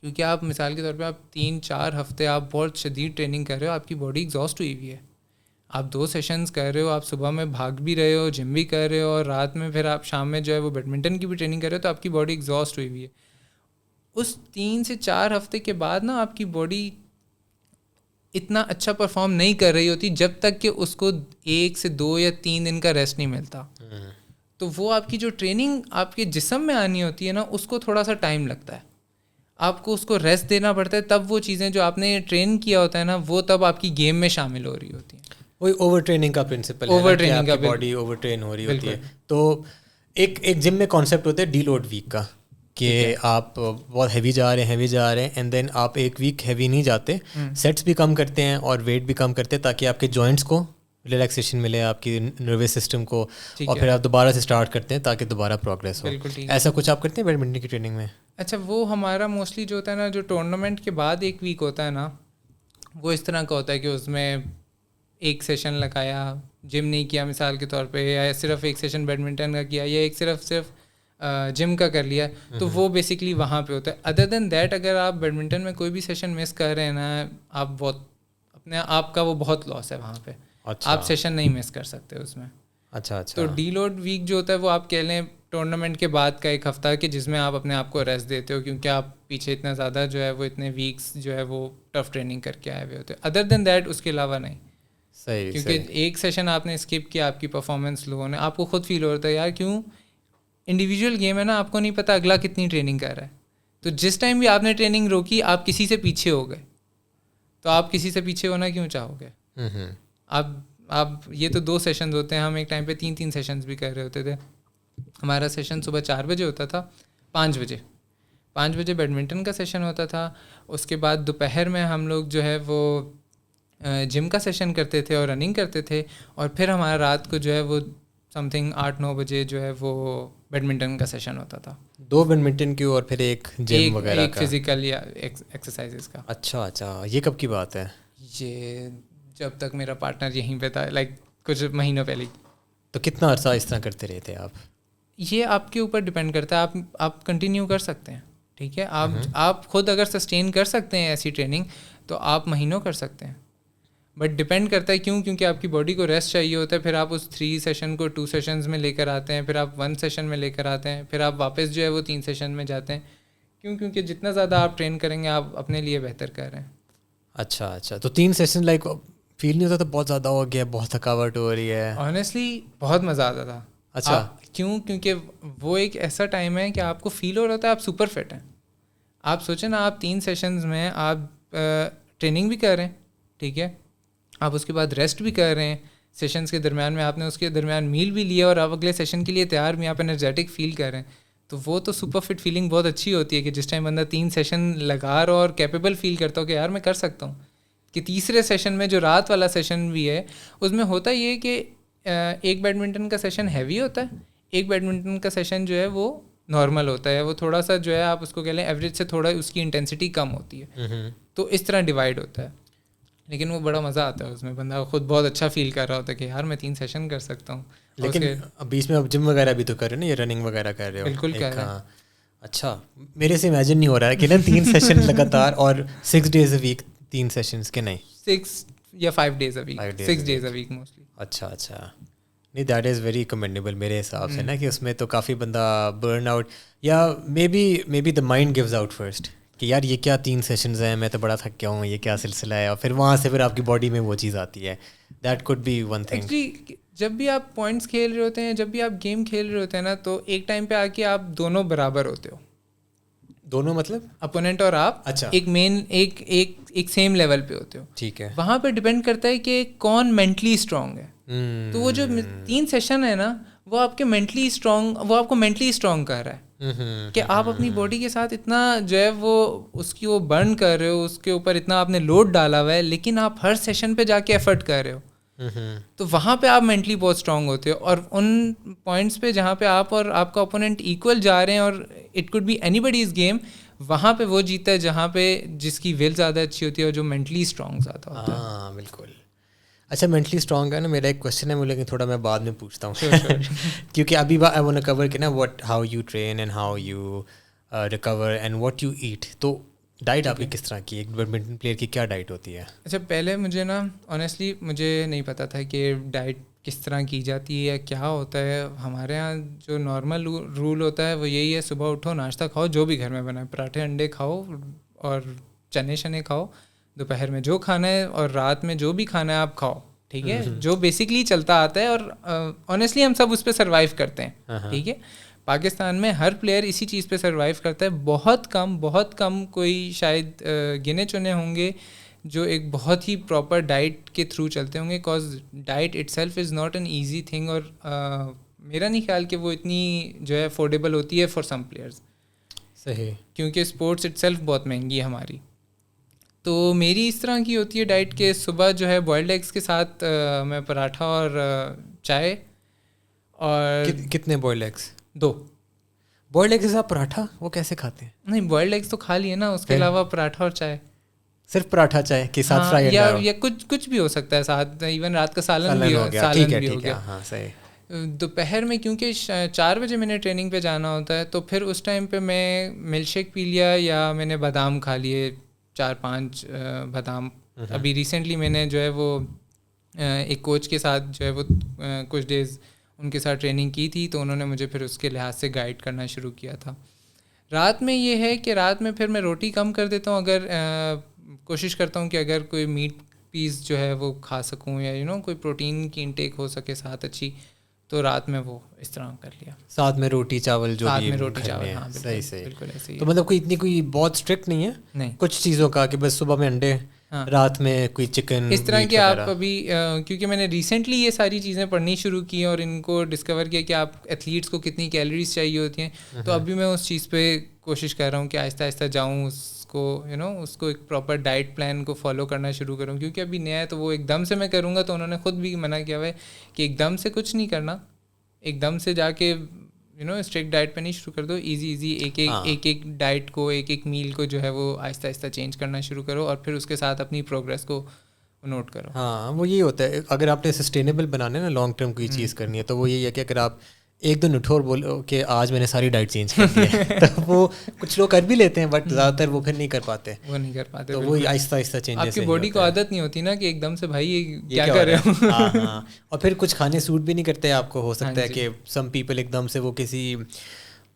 کیونکہ آپ مثال کے طور پہ آپ 3-4 ہفتے آپ بہت شدید ٹریننگ کر رہے ہو, آپ کی باڈی ایگزاسٹ ہوئی ہوئی ہے, آپ 2 سیشنز کر رہے ہو, آپ صبح میں بھاگ بھی رہے ہو, جم بھی کر رہے ہو, اور رات میں پھر آپ شام میں جو ہے وہ بیڈمنٹن کی بھی ٹریننگ کر رہے ہو, تو آپ کی باڈی ایگزاسٹ ہوئی ہوئی ہے. اس 3 سے 4 ہفتے کے بعد نا آپ کی باڈی اتنا اچھا پرفارم نہیں کر رہی ہوتی جب تک کہ اس کو 1 سے 2 یا 3 دن کا ریسٹ نہیں ملتا. تو وہ آپ کی جو ٹریننگ آپ کے جسم میں آنی ہوتی ہے نا, اس کو تھوڑا سا ٹائم لگتا ہے, آپ کو اس کو ریسٹ دینا پڑتا ہے, تب وہ چیزیں جو آپ نے ٹرین کیا ہوتا ہے نا, وہ تب آپ کی گیم میں شامل ہو رہی ہوتی ہیں. وہی اوور ٹریننگ کا پرنسپل ہے, اوور ٹریننگ کا باڈی اوور ٹرین ہو رہی ہوتی ہے. تو ایک جم میں کانسیپٹ ہوتا ہے ڈی لوڈ ویک کا, کہ آپ بہت ہیوی جا رہے ہیں اینڈ دین آپ ایک ویک ہیوی نہیں جاتے, سیٹس بھی کم کرتے ہیں اور ویٹ بھی کم کرتے ہیں تاکہ آپ کے جوائنٹس کو ریلیکسیشن ملے, آپ کی نروس سسٹم کو, اور پھر آپ دوبارہ سے اسٹارٹ کرتے ہیں تاکہ دوبارہ پروگریس ہو. ایسا کچھ آپ کرتے ہیں بیڈمنٹن کی ٹریننگ میں؟ اچھا, وہ ہمارا موسٹلی جو ہوتا ہے نا, جو ٹورنامنٹ کے بعد ایک ویک ہوتا ہے نا, وہ اس طرح کا ہوتا ہے کہ اس میں ایک سیشن لگایا, جم نہیں کیا مثال کے طور پہ, یا صرف ایک سیشن بیڈمنٹن کا کیا, یا ایک صرف جم کا کر لیا, تو وہ بیسکلی وہاں پہ ہوتا ہے. ادر دین دیٹ اگر آپ بیڈمنٹن میں کوئی بھی سیشن مس کر رہے ہیں نا, آپ بہت اپنے آپ کا وہ بہت لاس ہے وہاں پہ. آپ سیشن نہیں مس کر سکتے اس میں. اچھا اچھا. تو ڈی لوڈ ویک جو ہوتا ہے وہ آپ کہہ لیں ٹورنامنٹ کے بعد کا ایک ہفتہ کہ جس میں آپ اپنے آپ کو ریسٹ دیتے ہو, کیونکہ آپ پیچھے اتنا زیادہ جو ہے وہ اتنے ویکس جو ہے وہ ٹف ٹریننگ کر کے آئے ہوئے ہوتے ہیں. ادر دین دیٹ اس کے علاوہ نہیں. صحیح. کیونکہ ایک سیشن آپ نے اسکپ کیا, آپ کی پرفارمنس لو ہونے, آپ کو خود فیل ہوتا ہے یار کیوں, انڈیویجول گیم ہے نا, آپ کو نہیں پتا اگلا کتنی ٹریننگ کر رہا ہے. تو جس ٹائم بھی آپ نے ٹریننگ روکی آپ کسی سے پیچھے ہو گئے, تو آپ کسی سے پیچھے ہونا کیوں چاہو گے. آپ یہ تو 2 سیشنز ہوتے ہیں, ہم ایک ٹائم پہ 3 سیشنز بھی کر رہے ہوتے تھے. ہمارا سیشن صبح 4 بجے ہوتا تھا, 5 بجے بیڈمنٹن کا سیشن ہوتا تھا. اس کے بعد دوپہر میں ہم لوگ جو ہے وہ جم کا سیشن کرتے تھے اور رننگ کرتے تھے, اور پھر ہمارا رات کو جو ہے وہ سم تھنگ 8-9 بجے جو ہے وہ بیڈمنٹن کا سیشن ہوتا تھا. 2 بیڈمنٹن کی اور پھر ایک جم وغیرہ ایک فزیکل یا ایکسرسائزز کا. اچھا اچھا. یہ کب کی بات ہے؟ یہ جب تک میرا پارٹنر یہیں پہ تھا, لائک کچھ مہینوں پہلے. تو کتنا عرصہ اس طرح کرتے رہے تھے آپ؟ یہ آپ کے اوپر ڈپینڈ کرتا ہے, آپ کنٹینیو کر سکتے ہیں. ٹھیک ہے, آپ خود اگر سسٹین کر سکتے ہیں ایسی ٹریننگ تو آپ مہینوں کر سکتے ہیں. بٹ ڈپینڈ کرتا ہے کیونکہ آپ کی باڈی کو ریسٹ چاہیے ہوتا ہے. پھر آپ اس 3 سیشن کو 2 سیشنز میں لے کر آتے ہیں, پھر آپ 1 سیشن میں لے کر آتے ہیں, پھر آپ واپس جو ہے وہ 3 سیشن میں جاتے ہیں. کیونکہ جتنا زیادہ آپ ٹرین کریں گے آپ اپنے لیے بہتر کر رہے ہیں. اچھا اچھا. تو 3 سیشن لائک فیل نہیں ہوتا تو بہت زیادہ ہو گیا, بہت تھکاوٹ ہو رہی ہے؟ آنیسٹلی بہت مزہ آتا تھا. اچھا. کیونکہ وہ ایک ایسا ٹائم ہے کہ آپ کو فیل ہو رہا تھا آپ سپر فٹ ہیں. آپ سوچیں نا, آپ 3 سیشنز میں آپ ٹریننگ بھی کر رہے ہیں, ٹھیک ہے, آپ اس کے بعد ریسٹ بھی کر رہے ہیں, سیشنز کے درمیان میں آپ نے اس کے درمیان میل بھی لیا, اور آپ اگلے سیشن کے لیے تیار بھی, آپ انرجیٹک فیل کر رہے ہیں. تو وہ تو سپر فٹ فیلنگ بہت اچھی ہوتی ہے کہ جس ٹائم بندہ 3 سیشن لگا رہا اور کیپیبل فیل کرتا ہو کہ یار میں کر سکتا ہوں. کہ تیسرے سیشن میں جو رات والا سیشن بھی ہے اس میں ہوتا یہ کہ ایک بیڈمنٹن کا سیشن ہیوی ہوتا ہے, ایک بیڈمنٹن کا سیشن جو ہے وہ نارمل ہوتا ہے, وہ تھوڑا سا جو ہے آپ اس کو کہہ لیں ایوریج سے تھوڑا اس کی انٹینسٹی کم ہوتی ہے. تو اس طرح ڈیوائڈ ہوتا ہے. لیکن وہ بڑا مزہ آتا ہے اس میں, بندہ خود بہت اچھا فیل کر رہا ہوتا ہے کہ یار میں 3 سیشن کر سکتا ہوں. لیکن بیچ میں اب جم وغیرہ بھی تو کر رہے ہو نا, یہ رننگ وغیرہ کر رہے ہو؟ بالکل کر رہے ہیں. اچھا, میرے سے امیجن نہیں ہو رہا ہے کہ نا 3 سیشن لگاتار اور 6 days a week 3 سیشنز کے نہیں 6 یا 5 days a week, 6 days a week mostly. اچھا اچھا. نہیں, دیٹ از ویری کمینڈیبل میرے حساب سے نا, کہ اس میں تو کافی بندہ برن آؤٹ, یا maybe the mind gives out first کہ یار یہ کیا 3 سیشنز ہیں, میں تو بڑا تھک گیا ہوں, یہ کیا سلسلہ ہے, اور پھر وہاں سے پھر آپ کی باڈی میں وہ چیز آتی ہے. That could be one thing. Actually جب بھی آپ پوائنٹس کھیل رہے ہوتے ہیں, جب بھی آپ گیم کھیل رہے ہوتے ہیں نا, تو ایک ٹائم پہ آ کے آپ دونوں برابر ہوتے ہو. دونوں مطلب اپوننٹ اور آپ اچھا ایک مین ایک سیم لیول پہ ہوتے ہو. ٹھیک ہے. وہاں پہ ڈپینڈ کرتا ہے کہ کون مینٹلی اسٹرانگ ہے. تو وہ جو 3 سیشن ہے نا, وہ آپ کے مینٹلی اسٹرانگ, وہ آپ کو مینٹلی اسٹرانگ کر رہا ہے کہ آپ اپنی باڈی کے ساتھ اتنا جو ہے وہ اس کی وہ برن کر رہے ہو, اس کے اوپر اتنا آپ نے لوڈ ڈالا ہوا ہے, لیکن آپ ہر سیشن پہ جا کے ایفرٹ کر رہے ہو. تو وہاں پہ آپ مینٹلی بہت اسٹرانگ ہوتے ہو. اور ان پوائنٹس پہ جہاں پہ آپ اور آپ کا اپوننٹ ایکول جا رہے ہیں, اور it could be anybody's game, وہاں پہ وہ جیتا ہے جہاں پہ جس کی ول زیادہ اچھی ہوتی ہے اور جو مینٹلی اسٹرانگ زیادہ ہوتا ہے. ہاں بالکل. اچھا, مینٹلی اسٹرانگ ہے نا, میرا ایک کوشچن ہے, لیکن تھوڑا میں بعد میں پوچھتا ہوں کیونکہ ابھی آئی وانٹ ٹو کور کہ نا how you train and how you recover and what you eat. تو ڈائٹ آپ کی کس طرح کی, ایک بیڈمنٹن پلیئر کی کیا ڈائٹ ہوتی ہے؟ اچھا, پہلے مجھے نا آنیسٹلی مجھے نہیں پتا تھا کہ ڈائٹ کس طرح کی جاتی ہے, کیا ہوتا ہے. ہمارے یہاں جو نارمل رول ہوتا ہے وہ یہی ہے, صبح اٹھو, ناشتہ کھاؤ, جو بھی گھر میں بنا ہے, پراٹھے انڈے کھاؤ اور چنے شنے کھاؤ, دوپہر میں جو کھانا ہے اور رات میں جو بھی کھانا ہے آپ کھاؤ, ٹھیک ہے, جو بیسکلی چلتا آتا ہے. اور آنیسٹلی ہم سب اس پہ سروائیو کرتے ہیں, ٹھیک ہے. پاکستان میں ہر پلیئر اسی چیز پہ سروائیو کرتا ہے. بہت کم کوئی شاید گنے چنے ہوں گے جو ایک بہت ہی پراپر ڈائٹ کے تھرو چلتے ہوں گے, cause diet it self is not an easy thing. اور میرا نہیں خیال کہ وہ اتنی جو ہے افورڈیبل ہوتی ہے فار سم پلیئرز. صحیح. کیونکہ اسپورٹس اٹ سیلف بہت مہنگی ہے ہماری. تو میری اس طرح کی ہوتی ہے ڈائٹ کہ صبح جو ہے بوائلڈ ایگس کے ساتھ میں پراٹھا اور چائے. اور کتنے بوائلڈ ایگس؟ 2 بوائلڈ ایگس کے ساتھ پراٹھا, وہ کیسے کھاتے ہیں؟ نہیں, بوائلڈ ایگس تو کھا لیے نا, اس کے علاوہ پراٹھا اور چائے. صرف پراٹھا چائے کے ساتھ فرائی یا کچھ بھی ہو سکتا ہے ساتھ, ایون رات کا سالن بھی ہو گیا. ہاں صحیح. دوپہر میں کیونکہ 4 بجے میں نے ٹریننگ پہ جانا ہوتا ہے, تو پھر اس ٹائم پہ میں ملک شیک پی لیا, یا میں نے بادام کھا لیے 4-5 بادام. ابھی ریسنٹلی میں نے جو ہے وہ ایک کوچ کے ساتھ جو ہے وہ کچھ ڈیز ان کے ساتھ ٹریننگ کی تھی, تو انہوں نے مجھے پھر اس کے لحاظ سے گائیڈ کرنا شروع کیا تھا. رات میں یہ ہے کہ رات میں پھر میں روٹی کم کر دیتا ہوں, اگر کوشش کرتا ہوں کہ اگر کوئی میٹ پیس جو ہے وہ کھا سکوں یا کوئی پروٹین کی انٹیک ہو سکے ساتھ اچھی, تو رات میں وہ اس طرح کر لیا. ساتھ میں روٹی چاول جو ساتھ میں روٹی چاول, ہاں صحیح بالکل ایسے ہی. تو مطلب کوئی بہت اسٹرکٹ نہیں ہے, نہیں, کچھ چیزوں کا کہ بس صبح میں انڈے, رات میں کوئی چکن اس طرح کہ آپ ابھی, کیونکہ میں نے ریسنٹلی یہ ساری چیزیں پڑھنی شروع کی اور ان کو ڈسکور کیا کہ آپ ایتھلیٹس کو کتنی کیلوریز چاہیے ہوتی ہیں, تو ابھی میں اس چیز پہ کوشش کر رہا ہوں کہ آہستہ آہستہ جاؤں اس کو اس کو ایک پراپر ڈائٹ پلان کو فالو کرنا شروع کروں, کیونکہ ابھی نیا ہے تو وہ ایک دم سے میں کروں گا تو انہوں نے خود بھی منع کیا ہوا ہے کہ ایک دم سے کچھ نہیں کرنا, ایک دم سے جا کے اسٹرکٹ ڈائٹ پہ نہیں شروع کر دو, ایزی ایک ڈائٹ کو, ایک میل کو جو ہے وہ آہستہ آہستہ چینج کرنا شروع کرو اور پھر اس کے ساتھ اپنی پروگریس کو نوٹ کرو. ہاں وہ یہی ہوتا ہے, اگر آپ نے سسٹینیبل بنانا ہے نا, لانگ ٹرم کوئی چیز کرنی ہے, تو وہ یہی ہے کہ اگر آپ ایک دن اٹھو اور بولو کہ آج میں نے ساری ڈائٹ چینج کر دی ہے, تو وہ کچھ لوگ کر بھی لیتے ہیں بٹ زیادہ تر وہ پھر نہیں کر پاتے, تو وہ آہستہ آہستہ چینجز. آپ کی باڈی کو عادت نہیں ہوتی نا کہ ایک دم سے بھائی یہ کیا کر رہے ہو. ہاں, اور پھر کچھ کھانے سوٹ بھی نہیں کرتے آپ کو, ہو سکتا ہے کہ سم پیپل ایک دم سے وہ کسی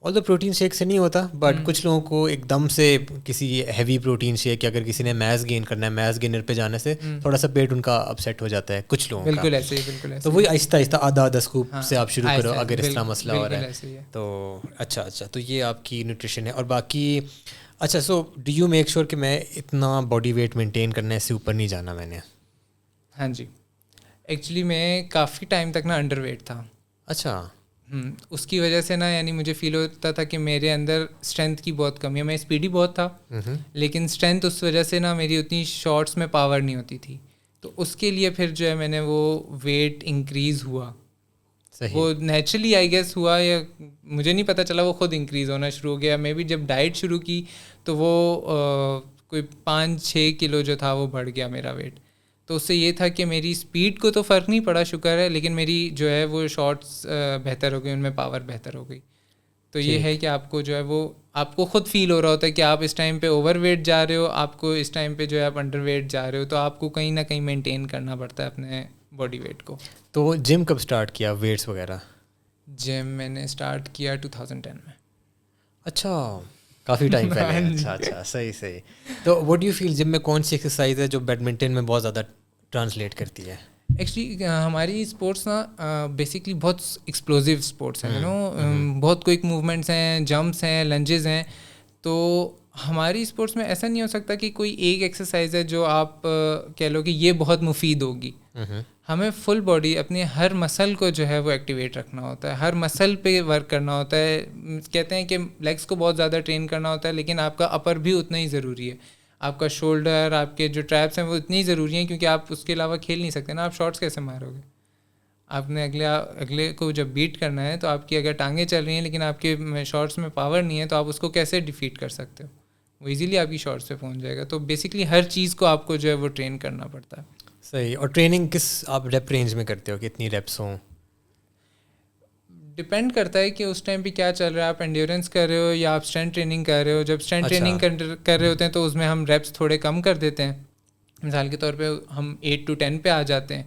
آلدو پروٹین شیک سے نہیں ہوتا, بٹ کچھ لوگوں کو ایک دم سے کسی ہیوی پروٹین شیک, اگر کسی نے میس گین کرنا ہے, میس گینر پہ جانے سے تھوڑا سا پیٹ ان کا اپسیٹ ہو جاتا ہے کچھ لوگوں کا. بالکل ایسے ہی, تو وہی آہستہ آہستہ آدھا اسکوپ سے آپ شروع کرو اگر اس طرح مسئلہ ہو رہا ہے تو. اچھا تو یہ آپ کی نیوٹریشن ہے. اور باقی اچھا, so do you make sure کہ میں اتنا باڈی ویٹ مینٹین کرنا ہے, اس سے اوپر نہیں جانا میں نے؟ ہاں جی, ایکچولی میں کافی ٹائم تک نا انڈر ویٹ تھا. اچھا. اس کی وجہ سے نا یعنی مجھے فیل ہوتا تھا کہ میرے اندر اسٹرینتھ کی بہت کمی ہے. میں اسپیڈی بہت تھا لیکن اسٹرینتھ اس وجہ سے نا میری اتنی شارٹس میں پاور نہیں ہوتی تھی, تو اس کے لیے پھر جو ہے میں نے وہ ویٹ انکریز ہوا, وہ نیچرلی آئی گیس ہوا یا مجھے نہیں پتہ چلا, وہ خود انکریز ہونا شروع ہو گیا. میں بھی جب ڈائٹ شروع کی تو وہ کوئی 5-6 کلو جو تھا وہ بڑھ گیا میرا ویٹ. تو اس سے یہ تھا کہ میری اسپیڈ کو تو فرق نہیں پڑا, شکر ہے, لیکن میری جو ہے وہ شارٹس بہتر ہو گئی, ان میں پاور بہتر ہو گئی. تو یہ ہے کہ آپ کو جو ہے وہ آپ کو خود فیل ہو رہا ہوتا ہے کہ آپ اس ٹائم پہ اوور ویٹ جا رہے ہو, آپ کو اس ٹائم پہ جو ہے آپ انڈر ویٹ جا رہے ہو, تو آپ کو کہیں نہ کہیں مینٹین کرنا پڑتا ہے اپنے باڈی ویٹ کو. تو جم کب اسٹارٹ کیا, ویٹس وغیرہ؟ جم میں نے اسٹارٹ کیا 2010 میں. اچھا, کافی ٹائم پہلے. اچھا صحیح. تو وٹ ڈو یو فیل جم میں کون سی ایکسرسائز ہے جو بیڈمنٹن میں بہت زیادہ ٹرانسلیٹ کرتی ہے؟ ایکچولی ہماری اسپورٹس نا بیسکلی بہت ایکسپلوزیو اسپورٹس ہیں, بہت کوئک موومنٹس ہیں, جمپس ہیں, لنجز ہیں. تو ہماری اسپورٹس میں ایسا نہیں ہو سکتا کہ کوئی ایک ایکسرسائز ہے جو آپ کہہ لو کہ یہ بہت مفید ہوگی. ہمیں فل باڈی اپنے ہر مسل کو جو ہے وہ ایکٹیویٹ رکھنا ہوتا ہے, ہر مسل پہ ورک کرنا ہوتا ہے. کہتے ہیں کہ لیگس کو بہت زیادہ ٹرین کرنا ہوتا ہے, لیکن آپ کا اپر بھی اتنا ہی ضروری ہے. آپ کا شولڈر, آپ کے جو ٹریپس ہیں وہ اتنی ضروری ہیں, کیونکہ آپ اس کے علاوہ کھیل نہیں سکتے نا. آپ شارٹس کیسے مارو گے؟ آپ نے اگلے کو جب بیٹ کرنا ہے تو آپ کی اگر ٹانگیں چل رہی ہیں لیکن آپ کے شارٹس میں پاور نہیں ہے, تو آپ اس کو کیسے ڈیفیٹ کر سکتے ہو؟ وہ ایزیلی آپ کی شارٹس پہ پہنچ جائے گا. تو بیسکلی ہر چیز کو آپ کو جو ہے وہ ٹرین کرنا پڑتا ہے. صحیح. اور ٹریننگ کس آپ ریپ رینج میں کرتے ہو, کتنی ریپس ہوں؟ ڈپینڈ کرتا ہے کہ اس ٹائم پہ کیا چل رہا ہے. آپ انڈیورنس کر رہے ہو یا آپ اسٹرینتھ ٹریننگ کر رہے ہو. جب اسٹرینتھ ٹریننگ کر رہے ہوتے ہیں تو اس میں ہم ریپس تھوڑے کم کر دیتے ہیں. مثال کے طور پہ ہم 8 to 10 پہ آ جاتے ہیں,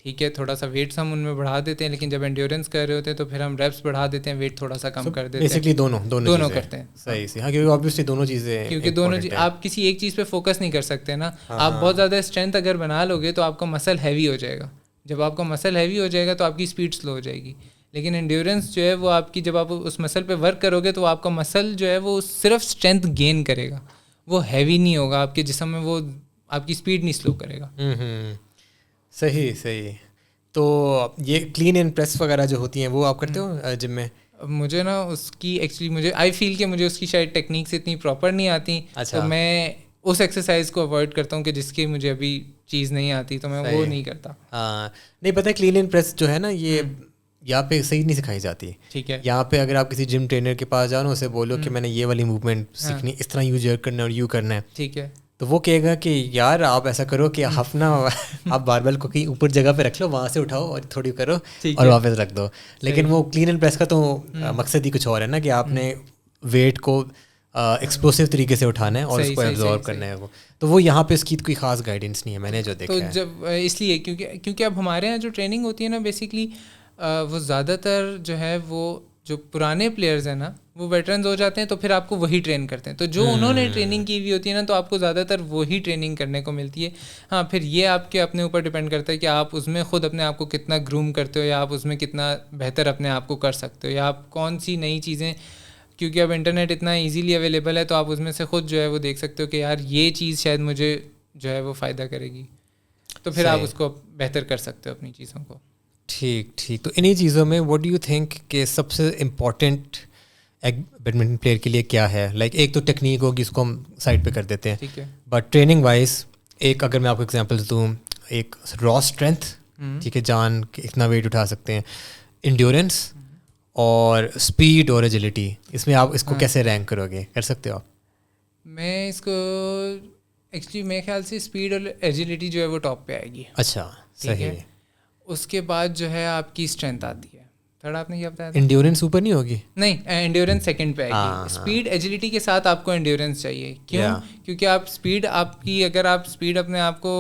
ٹھیک ہے, تھوڑا سا ویٹس ہم ان میں بڑھا دیتے ہیں. لیکن جب انڈیورنس کر رہے ہوتے ہیں تو پھر ہم ریپس بڑھا دیتے ہیں, ویٹ تھوڑا سا کم کر دیتے ہیں. بیسکلی دونوں کرتے ہیں. صحیح. ہاں, کیونکہ آبویسلی دونوں چیزیں, کیونکہ دونوں آپ کسی ایک چیز پہ فوکس نہیں کر سکتے نا. آپ بہت زیادہ اسٹرینتھ اگر بنا لو گے تو آپ کا مسل ہیوی ہو جائے گا. جب آپ کا مسل ہیوی ہو جائے گا تو آپ کی اسپیڈ سلو ہو جائے گی. لیکن انڈیورنس جو ہے وہ آپ کی, جب آپ اس مسل پہ ورک کرو گے تو آپ کا مسل جو ہے وہ صرف اسٹرینتھ گین کرے گا, وہ ہیوی نہیں ہوگا آپ کے جسم میں, وہ آپ کی اسپیڈ نہیں سلو کرے گا. صحیح. تو یہ کلین اینڈ پریس وغیرہ جو ہوتی ہیں وہ آپ کرتے ہو جم میں؟ مجھے نا اس کی ایکچولی مجھے آئی فیل کہ مجھے اس کی شاید ٹیکنیکس اتنی پراپر نہیں آتی. تو میں اس ایکسرسائز کو اوائڈ کرتا ہوں کہ جس کی مجھے ابھی چیز نہیں آتی, تو میں وہ نہیں کرتا. ہاں, نہیں پتہ, کلین اینڈ پریس جو ہے نا یہ یہاں پہ صحیح نہیں سکھائی جاتی. ٹھیک ہے. یہاں پہ اگر آپ کسی جم ٹرینر کے پاس جاؤ نا, اسے بولو کہ میں نے یہ والی موومنٹ سیکھنی, اس طرح یو جرک کرنا ہے اور یو کرنا ہے, ٹھیک ہے, تو وہ کہے گا کہ یار آپ ایسا کرو کہ اپنا آپ باربل کو کہیں اوپر جگہ پہ رکھ لو, وہاں سے اٹھاؤ اور تھوڑی کرو اور واپس رکھ دو. لیکن وہ کلین اینڈ پریس کا تو مقصد ہی کچھ اور ہے نا, کہ آپ نے ویٹ کو ایکسپلوسیو طریقے سے اٹھانا ہے اور اس کو ایبزارب کرنا ہے. وہ تو وہ یہاں پہ اس کی کوئی خاص گائیڈنس نہیں ہے میں نے جو دیکھا ہے. تو جب اس لیے کیونکہ اب ہمارے یہاں جو ٹریننگ ہوتی ہے نا, بیسکلی وہ زیادہ تر جو ہے وہ جو پرانے پلیئرز ہیں نا وہ ویٹرنز ہو جاتے ہیں تو پھر آپ کو وہی ٹرین کرتے ہیں. تو جو انہوں نے ٹریننگ کی ہوئی ہوتی ہے نا تو آپ کو زیادہ تر وہی ٹریننگ کرنے کو ملتی ہے. ہاں پھر یہ آپ کے اپنے اوپر ڈپینڈ کرتا ہے کہ آپ اس میں خود اپنے آپ کو کتنا گروم کرتے ہو یا آپ اس میں کتنا بہتر اپنے آپ کو کر سکتے ہو یا آپ کون سی نئی چیزیں, کیونکہ اب انٹرنیٹ اتنا ایزیلی اویلیبل ہے تو آپ اس میں سے خود جو ہے وہ دیکھ سکتے ہو کہ یار یہ چیز شاید مجھے جو ہے وہ فائدہ کرے گی, تو پھر آپ اس کو بہتر کر سکتے ہو اپنی چیزوں کو. ٹھیک. تو انہیں چیزوں میں واٹ ڈو یو تھنک کہ سب سے امپورٹنٹ ایک بیڈمنٹن پلیئر کے لیے کیا ہے؟ لائک ایک تو ٹیکنیک ہوگی, اس کو ہم سائڈ پہ کر دیتے ہیں, ٹھیک ہے, بٹ ٹریننگ وائز ایک اگر میں آپ کو ایگزامپل دوں, ایک را اسٹرینتھ, ٹھیک ہے, جان اتنا ویٹ اٹھا سکتے ہیں, انڈیورنس اور اسپیڈ اور ایجلٹی, اس میں آپ اس کو کیسے رینک کرو گے, کر سکتے ہو آپ؟ میں اس کو ایکچولی میرے خیال سے اسپیڈ اور ایجلٹی جو ہے وہ ٹاپ پہ آئے گی. اچھا صحیح. اس کے بعد جو ہے آپ کی اسٹرینتھ آتی ہے. تھوڑا آپ نے کیا بتایا, انڈیورنس اوپر نہیں ہوگی؟ نہیں, انڈیورنس سیکنڈ پہ آئے گی. اسپیڈ ایجلٹی کے ساتھ آپ کو انڈیورنس چاہیے. کیوں؟ کیونکہ آپ اسپیڈ آپ کی, اگر آپ اسپیڈ اپنے آپ کو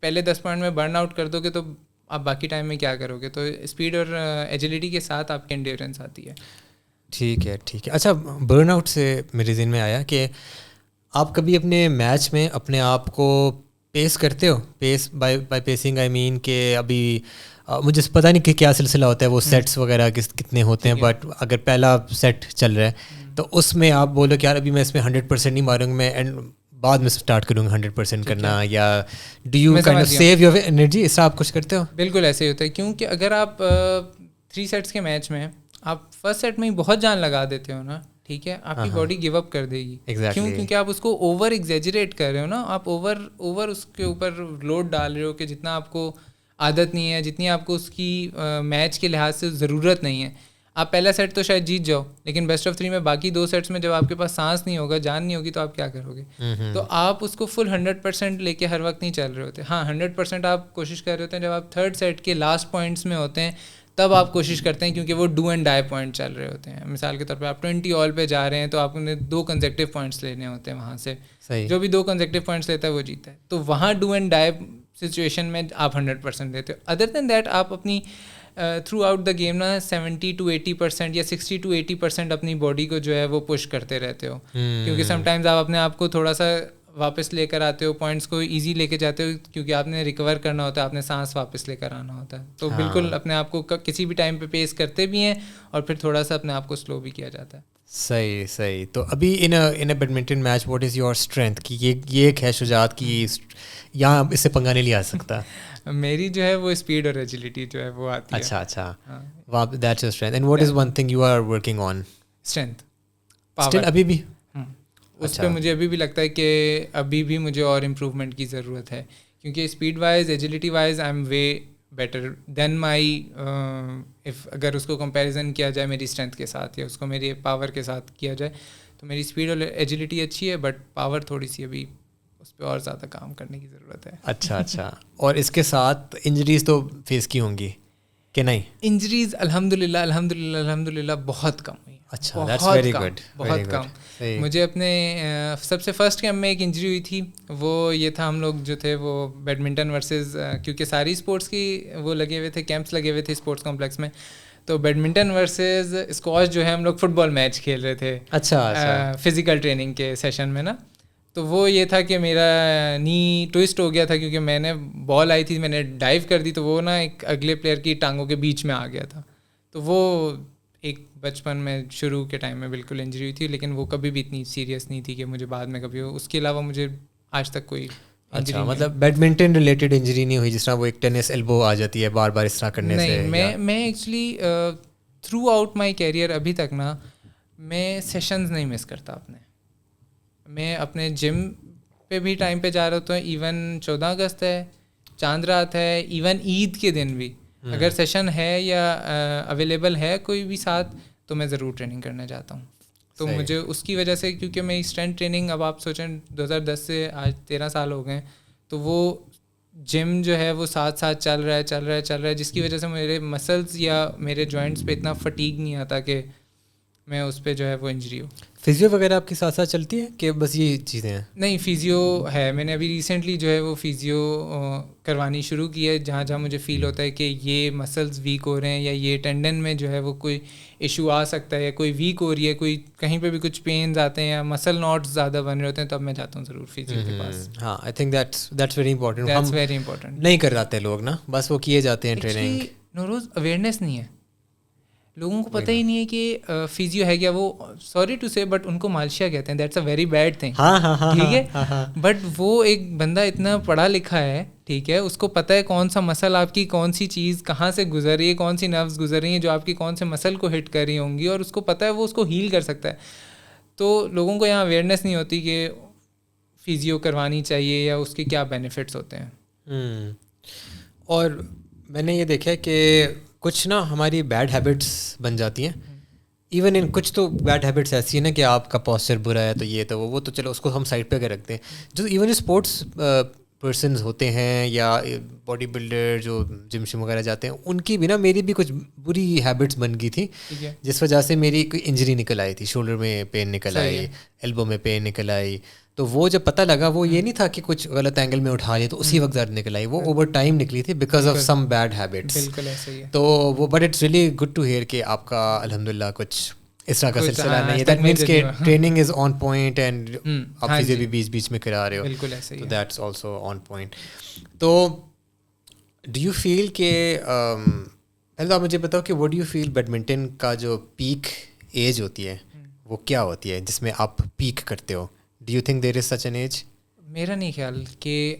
پہلے 10 پوائنٹ میں برن آؤٹ کر دو گے تو آپ باقی ٹائم میں کیا کرو گے. تو اسپیڈ اور ایجلٹی کے ساتھ آپ کی انڈیورنس آتی ہے. ٹھیک ہے. اچھا, برن آؤٹ سے میرے ذہن میں آیا کہ آپ کبھی اپنے میچ میں اپنے آپ کو پیس کرتے ہو؟ پیس بائی پیسنگ آئی مین کہ ابھی مجھے پتہ نہیں کہ کیا سلسلہ ہوتا ہے, وہ سیٹس وغیرہ کتنے ہوتے ہیں, بٹ اگر پہلا سیٹ چل رہا ہے تو اس میں آپ بولو کہ یار ابھی میں اس میں 100% نہیں ماروں گا, میں اینڈ بعد میں اسٹارٹ کروں گا 100% کرنا, یا do you kind of save your energy, اس سے آپ کچھ کرتے ہو؟ بالکل ایسے ہی ہوتا ہے, کیونکہ اگر آپ 3 سیٹس کے میچ میں آپ فرسٹ سیٹ میں ہی بہت جان لگا دیتے ہو نا, ٹھیک ہے, آپ کی باڈی گیو اپ کر دے گی. کیوں؟ کیونکہ آپ اس کو اوور ایگزیجریٹ کر رہے ہو نا, آپ اوور اس کے اوپر لوڈ ڈال رہے ہو کہ جتنا آپ کو عادت نہیں ہے, جتنی آپ کو اس کی میچ کے لحاظ سے ضرورت نہیں ہے. آپ پہلا سیٹ تو شاید جیت جاؤ, لیکن بیسٹ آف 3 میں باقی 2 سیٹس میں جب آپ کے پاس سانس نہیں ہوگا, جان نہیں ہوگی, تو آپ کیا کرو گے؟ تو آپ اس کو فل 100% لے کے ہر وقت نہیں چل رہے ہوتے. ہاں 100% آپ کوشش کر رہے ہوتے ہیں جب آپ تھرڈ سیٹ کے لاسٹ پوائنٹس میں ہوتے ہیں, تب آپ کوشش کرتے ہیں, کیونکہ وہ ڈو اینڈ ڈائی پوائنٹ چل رہے ہوتے ہیں. مثال کے طور پہ آپ 20 آل پہ جا رہے ہیں تو آپ نے 2 کنزیکٹیو پوائنٹس لینے ہوتے ہیں وہاں سے, جو بھی 2 کنزیکٹیو پوائنٹس لیتا ہے وہ جیتا ہے. تو وہاں ڈو اینڈ ڈائی سچویشن میں آپ 100% دیتے ہو. ادر دین دیٹ آپ اپنی تھرو آؤٹ دا گیم نا 70 to 80% یا 60 to 80% اپنی باڈی کو جو ہے وہ پش کرتے رہتے ہو, کیونکہ سم ٹائمز آپ اپنے آپ کو تھوڑا سا واپس لے کر آتے ہو, پوائنٹس کو ایزی لے کے جاتے ہو, کیونکہ آپ نے ریکور کرنا ہوتا ہے, آپ نے سانس واپس لے کر آنا ہوتا ہے. تو بالکل اپنے آپ کو کسی بھی ٹائم پہ پیس کرتے بھی ہیں, اور پھر تھوڑا سا اپنے آپ کو سلو بھی کیا جاتا ہے. صحیح. تو ابھی in a badminton match what is your strength, کہ یہ ایک ہے شجاعت کی یہاں اس سے پنگا نہیں لیا سکتا؟ میری جو ہے وہ اسپیڈ اور ایجلٹی جو ہے وہ آتی ہے. اچھا, that's your strength. And what is one thing you are working on? Strength, still ابھی بھی اس پہ مجھے ابھی بھی لگتا ہے کہ ابھی بھی مجھے اور امپروومنٹ کی ضرورت ہے, کیونکہ speed wise agility wise I am way better than my, اگر اس کو کمپیریزن کیا جائے میری اسٹرینتھ کے ساتھ یا اس کو میری پاور کے ساتھ کیا جائے تو میری اسپیڈ اور ایجلٹی اچھی ہے, بٹ پاور تھوڑی سی ابھی اس پہ اور زیادہ کام کرنے کی ضرورت ہے. اچھا. اور اس کے ساتھ انجریز تو فیس کی ہوں گی کہ نہیں؟ انجریز الحمد للہ بہت کم ہوئی. اچھا, دیٹس ویری گڈ. بہت کم. مجھے اپنے سب سے فرسٹ کیمپ میں ایک انجری ہوئی تھی, وہ یہ تھا ہم لوگ جو تھے وہ بیڈمنٹن ورسز, کیونکہ ساری اسپورٹس کی وہ لگے ہوئے تھے, کیمپس لگے ہوئے تھے اسپورٹس کمپلیکس میں, تو بیڈمنٹن ورسز اسکواش جو ہے ہم لوگ فٹ بال میچ کھیل رہے تھے. اچھا. فزیکل ٹریننگ کے سیشن میں نا, تو وہ یہ تھا کہ میرا نی ٹوئسٹ ہو گیا تھا, کیونکہ میں نے بال آئی تھی, میں نے ڈائیو کر دی, تو وہ نا ایک اگلے پلیئر کی ٹانگوں کے بیچ میں آ گیا تھا. تو وہ ایک بچپن میں شروع کے ٹائم میں بالکل انجری ہوئی تھی, لیکن وہ کبھی بھی اتنی سیریس نہیں تھی کہ مجھے بعد میں کبھی ہو. اس کے علاوہ مجھے آج تک کوئی اچھا مطلب بیڈمنٹن ریلیٹڈ انجری نہیں ہوئی, جس طرح وہ ایک ٹینس ایلبو آ جاتی ہے بار بار اس طرح کرنے سے؟ نہیں, میں actually throughout my career ابھی تک نا میں سیشنز نہیں مس کرتا اپنے. میں اپنے جم پہ بھی ٹائم پہ جا رہا ہوتا ہوں, ایون 14 اگست ہے, چاند رات ہے, ایون عید کے دن بھی اگر سیشن ہے یا اویلیبل ہے کوئی بھی ساتھ, تو میں ضرور ٹریننگ کرنے جاتا ہوں. تو مجھے اس کی وجہ سے, کیونکہ میری اسٹرینتھ ٹریننگ اب آپ سوچیں 2010 سے آج 13 سال ہو گئے, تو وہ جم جو ہے وہ ساتھ ساتھ چل رہا ہے, جس کی وجہ سے میرے مسلز یا میرے جوائنٹس پہ اتنا فٹیگ نہیں آتا کہ میں اس پہ جو ہے وہ انجری ہو. فزیو وغیرہ آپ کے ساتھ ساتھ چلتی ہے کہ بس یہ چیزیں ہیں؟ نہیں, فزیو ہے. میں نے ابھی ریسنٹلی جو ہے وہ فزیو کروانی شروع کی ہے, جہاں جہاں مجھے فیل ہوتا ہے کہ یہ مسلز ویک ہو رہے ہیں یا یہ ٹینڈن میں جو ہے وہ کوئی ایشو آ سکتا ہے یا کوئی ویک ہو رہی ہے, کوئی کہیں پہ بھی کچھ پینز آتے ہیں یا مسل ناٹس زیادہ بن رہے ہوتے ہیں, تب میں جاتا ہوں ضرور فزیو کے پاس. ہاں, I think that's very important. That's very important. نہیں کر جاتے لوگ نا, بس وہ کیے جاتے ہیں ٹریننگ. نوروز اویئرنیس نہیں ہے لوگوں کو, پتہ ہی نہیں ہے کہ فزیو ہے کیا. وہ سوری ٹو سے بٹ ان کو مالشیا کہتے ہیں, that's a very bad thing. ٹھیک ہے, بٹ وہ ایک بندہ اتنا پڑھا لکھا ہے, ٹھیک ہے, اس کو پتہ ہے کون سا مسل آپ کی کون سی چیز کہاں سے گزر رہی ہے, کون سی نروز گزر رہی ہیں جو آپ کی کون سے مسل کو ہٹ کر رہی ہوں گی, اور اس کو پتہ ہے وہ اس کو ہیل کر سکتا ہے. تو لوگوں کو یہاں اویئرنیس نہیں ہوتی کہ فزیو کروانی چاہیے یا اس کے کیا بینیفٹس ہوتے ہیں. اور میں نے یہ دیکھا کہ کچھ نا ہماری بیڈ ہیبٹس بن جاتی ہیں. ایون ان کچھ تو بیڈ ہیبٹس ایسی ہیں نا کہ آپ کا پوسچر برا ہے تو یہ تو وہ تو چلو اس کو ہم سائڈ پہ کر رکھتے ہیں. جو ایون اسپورٹس پرسنز ہوتے ہیں یا باڈی بلڈر جو جم شم وغیرہ جاتے ہیں, ان کی بھی نا میری بھی کچھ بری ہیبٹس بن گئی تھی, جس وجہ سے میری کوئی انجری نکل آئی تھی. شولڈر میں پین نکل آئی, ایلبو میں پین نکل آئی. تو وہ جب پتہ لگا, وہ یہ نہیں تھا کہ کچھ غلط اینگل میں اٹھا لیا تو اسی وقت درد نکل آئی, وہ اوور ٹائم نکلی تھی because of some bad habits. بالکل ایسا ہی ہے. تو وہ but it's really good to hear کہ آپ کا الحمد للہ کچھ اس طرح کا سلسلہ نہیں ہے. دیٹ مینس کہ training is on point and آپ چیزیں بھی بیچ بیچ میں کرا رہے ہو. بالکل ایسا ہی ہے. That's also on point. تو ڈو یو فیل کہ پہلے تو آپ مجھے بتاؤ کہ what do you feel badminton کا جو پیک ایج ہوتی ہے وہ کیا ہوتی ہے جس میں آپ پیک کرتے ہو؟ Do you think there is such an age? میرا نہیں خیال کہ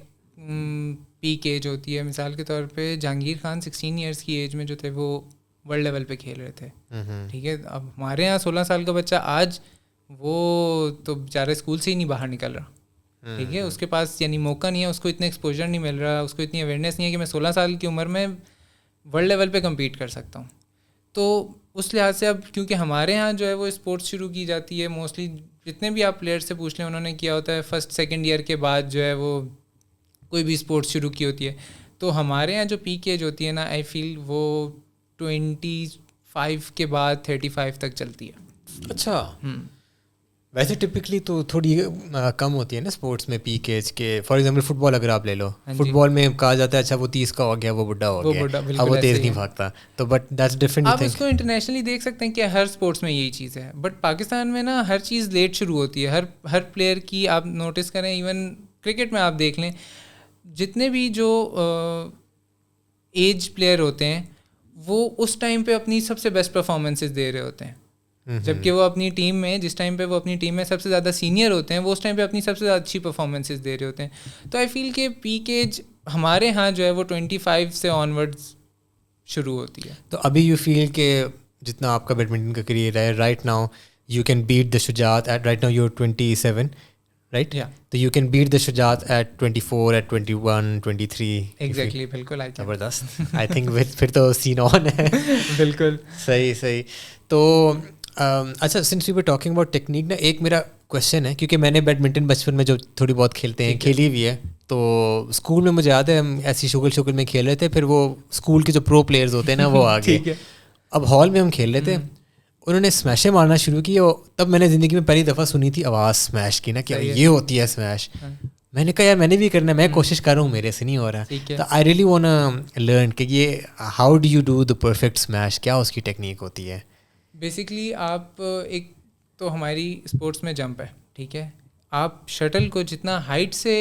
پیک ایج ہوتی ہے. مثال کے طور پہ جہانگیر خان 16 ایئرس کی ایج میں جو تھے وہ ورلڈ لیول پہ کھیل رہے تھے, ٹھیک ہے. اب ہمارے یہاں 16 سال کا بچہ آج وہ تو بیچارہ اسکول سے ہی نہیں باہر نکل رہا, ٹھیک ہے. اس کے پاس یعنی موقع نہیں ہے, اس کو اتنا ایکسپوجر نہیں مل رہا, اس کو اتنی اویئرنیس نہیں ہے کہ میں 16 سال کی عمر میں ورلڈ لیول پہ کمپیٹ کر سکتا ہوں. تو اس لحاظ سے اب کیونکہ ہمارے یہاں جو ہے وہ اسپورٹس شروع کی جاتی ہے, موسٹلی جتنے بھی آپ پلیئر سے پوچھ لیں انہوں نے کیا ہوتا ہے فرسٹ سیکنڈ ایئر کے بعد جو ہے وہ کوئی بھی اسپورٹس شروع کی ہوتی ہے. تو ہمارے یہاں جو پیک ایج ہوتی ہے نا, آئی فیل وہ 25 کے بعد 35 تک چلتی ہے. اچھا, ویسے ٹپکلی تو تھوڑی کم ہوتی ہے نا اسپورٹس میں پیک ایج کے. فار ایگزامپل فٹ بال اگر آپ لے لو, فٹ بال میں کہا جاتا ہے اچھا وہ 30 کا ہو گیا, وہ بڈھا ہو گیا, اب وہ تیز نہیں بھاگتا. تو بٹ دیٹس ڈفرنٹ. آپ اس کو انٹرنیشنلی دیکھ سکتے ہیں کہ ہر اسپورٹس میں یہی چیز ہے, بٹ پاکستان میں نا ہر چیز لیٹ شروع ہوتی ہے. ہر پلیئر کی آپ نوٹس کریں, ایون کرکٹ میں آپ دیکھ لیں, جتنے بھی جو ایج پلیئر ہوتے ہیں وہ اس ٹائم پہ اپنی سب سے بیسٹ پرفارمنسز دے رہے ہوتے ہیں, جبکہ وہ اپنی ٹیم میں جس ٹائم پہ وہ اپنی ٹیم میں سب سے زیادہ سینئر ہوتے ہیں وہ اس ٹائم پہ اپنی سب سے زیادہ اچھی پرفارمنسز دے رہے ہوتے ہیں. تو آئی فیل کہ پیک ایج ہمارے ہاں جو ہے وہ 25 سے آن ورڈز شروع ہوتی ہے. تو ابھی یو فیل کہ جتنا آپ کا بیڈمنٹن کا کریئر ہے right now you can beat the Shujaat at right now you 27 right, تو you can beat the Shujaat at 24 at 21 23. Exactly, بالکل. زبردست. آئی تھنک پھر تو سین آن ہے. بالکل صحیح. تو اچھا, since you were talking about technique نا, ایک میرا کویشچن ہے کیونکہ میں نے بیڈمنٹن بچپن میں جو تھوڑی بہت کھیلتے ہیں کھیلی ہوئی ہے, تو اسکول میں مجھے یاد ہے ہم ایسی شگل میں کھیل رہے تھے, پھر وہ اسکول کے جو پرو پلیئرز ہوتے ہیں نا وہ آ گئے. اب ہال میں ہم کھیل رہے تھے, انہوں نے اسمیشیں مارنا شروع کی, اور تب میں نے زندگی میں پہلی دفعہ سنی تھی آواز اسمیش کی نا, کہ یہ ہوتی ہے اسمیش. میں نے کہا یار میں نے بھی کرنا ہے, میں کوشش کر رہا ہوں, میرے سے نہیں ہو رہا. تو آئی ریئلی وانٹ لرن کہ یہ how do you do the perfect smash, کیا اس کی ٹیکنیک ہوتی ہے؟ بیسکلی آپ ایک تو ہماری اسپورٹس میں جمپ ہے, ٹھیک ہے. آپ شٹل کو جتنا ہائٹ سے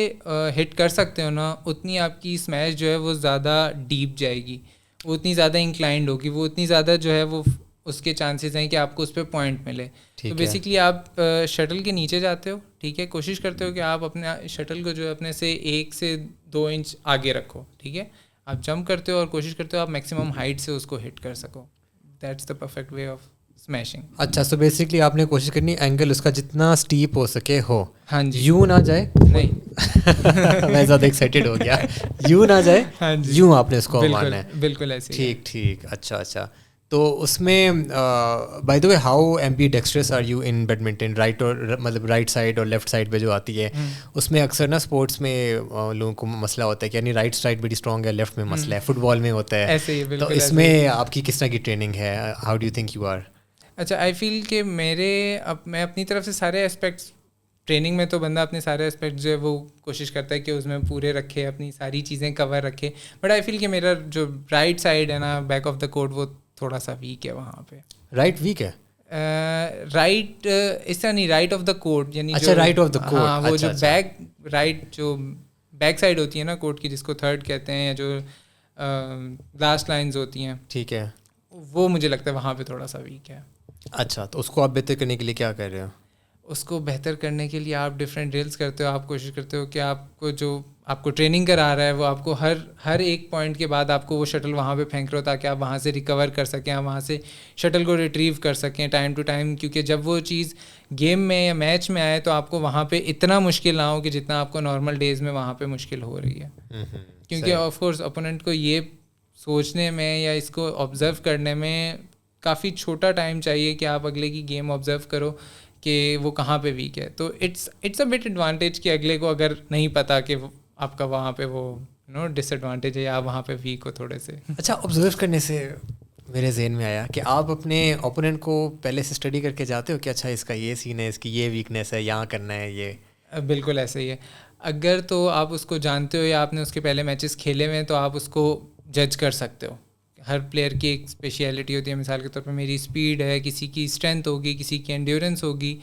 ہٹ کر سکتے ہو نا, اتنی آپ کی اسمیش جو ہے وہ زیادہ ڈیپ جائے گی, وہ اتنی زیادہ انکلائنڈ ہوگی, وہ اتنی زیادہ جو ہے وہ اس کے چانسز ہیں کہ آپ کو اس پہ پوائنٹ ملے. تو بیسکلی آپ شٹل کے نیچے جاتے ہو, ٹھیک ہے, کوشش کرتے ہو کہ آپ اپنے شٹل کو جو ہے اپنے سے 1 سے 2 انچ آگے رکھو, ٹھیک ہے. آپ جمپ کرتے ہو اور کوشش کرتے ہو آپ میکسیمم ہائٹ سے اس کو ہٹ کر سکو. That's the perfect way of اسمیشنگ. اچھا, سو بیسکلی آپ نے کوشش کرنی اینگل اس کا جتنا اسٹیپ ہو سکے ہو. ہاں جی. یوں نہ جائے, نہیں میں زیادہ ایکسائٹیڈ ہو گیا, یوں نہ جائے, یوں آپ نے اس کو مارنا ہے. بالکل ایسے. ٹھیک. اچھا. تو اس میں by the way how ambidextrous are you in badminton, right اور مطلب رائٹ سائڈ اور لیفٹ سائڈ پہ جو آتی ہے اس میں اکثر نا اسپورٹس میں لوگوں کو مسئلہ ہوتا ہے کہ یعنی رائٹ سائڈ بڑی اسٹرانگ ہے, لیفٹ میں مسئلہ ہے, فٹ بال میں ہوتا ہے. تو اس میں آپ کی کس طرح کی ٹریننگ ہے, how do you think you are? اچھا آئی فیل کہ میں اپنی طرف سے سارے اسپیکٹس، ٹریننگ میں تو بندہ اپنے سارے اسپیکٹ جو ہے وہ کوشش کرتا ہے کہ اس میں پورے رکھے، اپنی ساری چیزیں کور رکھے. بٹ آئی فیل کہ میرا جو رائٹ سائڈ ہے نا، بیک آف دا کورٹ، وہ تھوڑا سا ویک ہے وہاں پہ. رائٹ ویک ہے؟ رائٹ اس طرح نہیں، رائٹ آف دا کورٹ یعنی اچھا رائٹ آف دا کورٹ. ہاں وہ جو بیک رائٹ جو بیک سائڈ ہوتی ہے نا کورٹ کی، جس کو تھرڈ کہتے ہیں، یا جو لاسٹ لائنز ہوتی ہیں، ٹھیک ہے، وہ مجھے لگتا ہے وہاں پہ تھوڑا سا ویک ہے. اچھا تو اس کو آپ بہتر کرنے کے لیے کیا کر رہے ہو؟ اس کو بہتر کرنے کے لیے آپ ڈفرینٹ ڈرلس کرتے ہو. آپ کوشش کرتے ہو کہ آپ کو جو آپ کو ٹریننگ کرا رہا ہے وہ آپ کو ہر ایک پوائنٹ کے بعد آپ کو وہ شٹل وہاں پہ پھینک رہے ہو، تاکہ آپ وہاں سے ریکور کر سکیں، آپ وہاں سے شٹل کو ریٹریو کر سکیں ٹائم ٹو ٹائم. کیونکہ جب وہ چیز گیم میں یا میچ میں آئے تو آپ کو وہاں پہ اتنا مشکل نہ ہو کہ جتنا آپ کو نارمل ڈیز میں وہاں پہ مشکل ہو رہی ہے. کیونکہ آف کورس اپوننٹ کو یہ سوچنے میں یا اس کو آبزرو کرنے میں کافی چھوٹا ٹائم چاہیے کہ آپ اگلے کی گیم آبزرو کرو کہ وہ کہاں پہ ویک ہے. تو اٹس اے بٹ ایڈوانٹیج کہ اگلے کو اگر نہیں پتہ کہ آپ کا وہاں پہ وہ ڈس ایڈوانٹیج ہے یا آپ وہاں پہ ویک ہو تھوڑے سے. اچھا آبزرو کرنے سے میرے ذہن میں آیا کہ آپ اپنے اوپوننٹ کو پہلے سے اسٹڈی کر کے جاتے ہو کہ اچھا اس کا یہ سین ہے، اس کی یہ ویکنیس ہے، یہاں کرنا ہے یہ. بالکل ایسا ہی ہے. اگر تو آپ اس کو جانتے ہو یا آپ نے اس کے پہلے میچز کھیلے ہوئے ہیں تو آپ اس کو جج کر سکتے ہو. ہر پلیئر کی ایک اسپیشیلٹی ہوتی ہے. مثال کے طور پہ میری اسپیڈ ہے، کسی کی اسٹرینتھ ہوگی، کسی کی انڈیورنس ہوگی،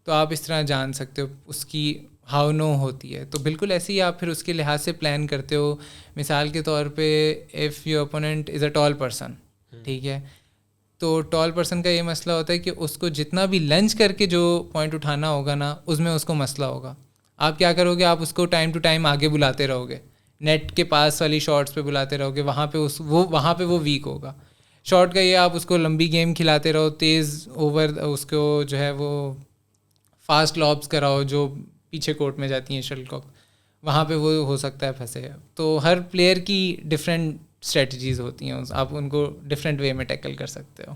تو آپ اس طرح جان سکتے ہو. اس کی ہاؤ نو ہوتی ہے. تو بالکل ایسے ہی آپ پھر اس کے لحاظ سے پلان کرتے ہو. مثال کے طور پہ if your opponent is a tall person, ٹھیک ہے، تو ٹال پرسن کا یہ مسئلہ ہوتا ہے کہ اس کو جتنا بھی لنچ کر کے جو پوائنٹ اٹھانا ہوگا نا، اس میں اس کو مسئلہ ہوگا. آپ کیا کرو گے؟ آپ اس کو ٹائم ٹو ٹائم آگے بلاتے رہو گے، نیٹ کے پاس والی شاٹس پہ بلاتے رہو گے. وہاں پہ وہ ویک ہوگا. شاٹ کا یہ آپ اس کو لمبی گیم کھلاتے رہو، تیز اوور اس کو جو ہے وہ فاسٹ لابس کراؤ جو پیچھے کورٹ میں جاتی ہیں شٹل کاک، وہاں پہ وہ ہو سکتا ہے پھنسے. تو ہر پلیئر کی ڈفرینٹ اسٹریٹجیز ہوتی ہیں، آپ ان کو ڈفرینٹ وے میں ٹیکل کر سکتے ہو.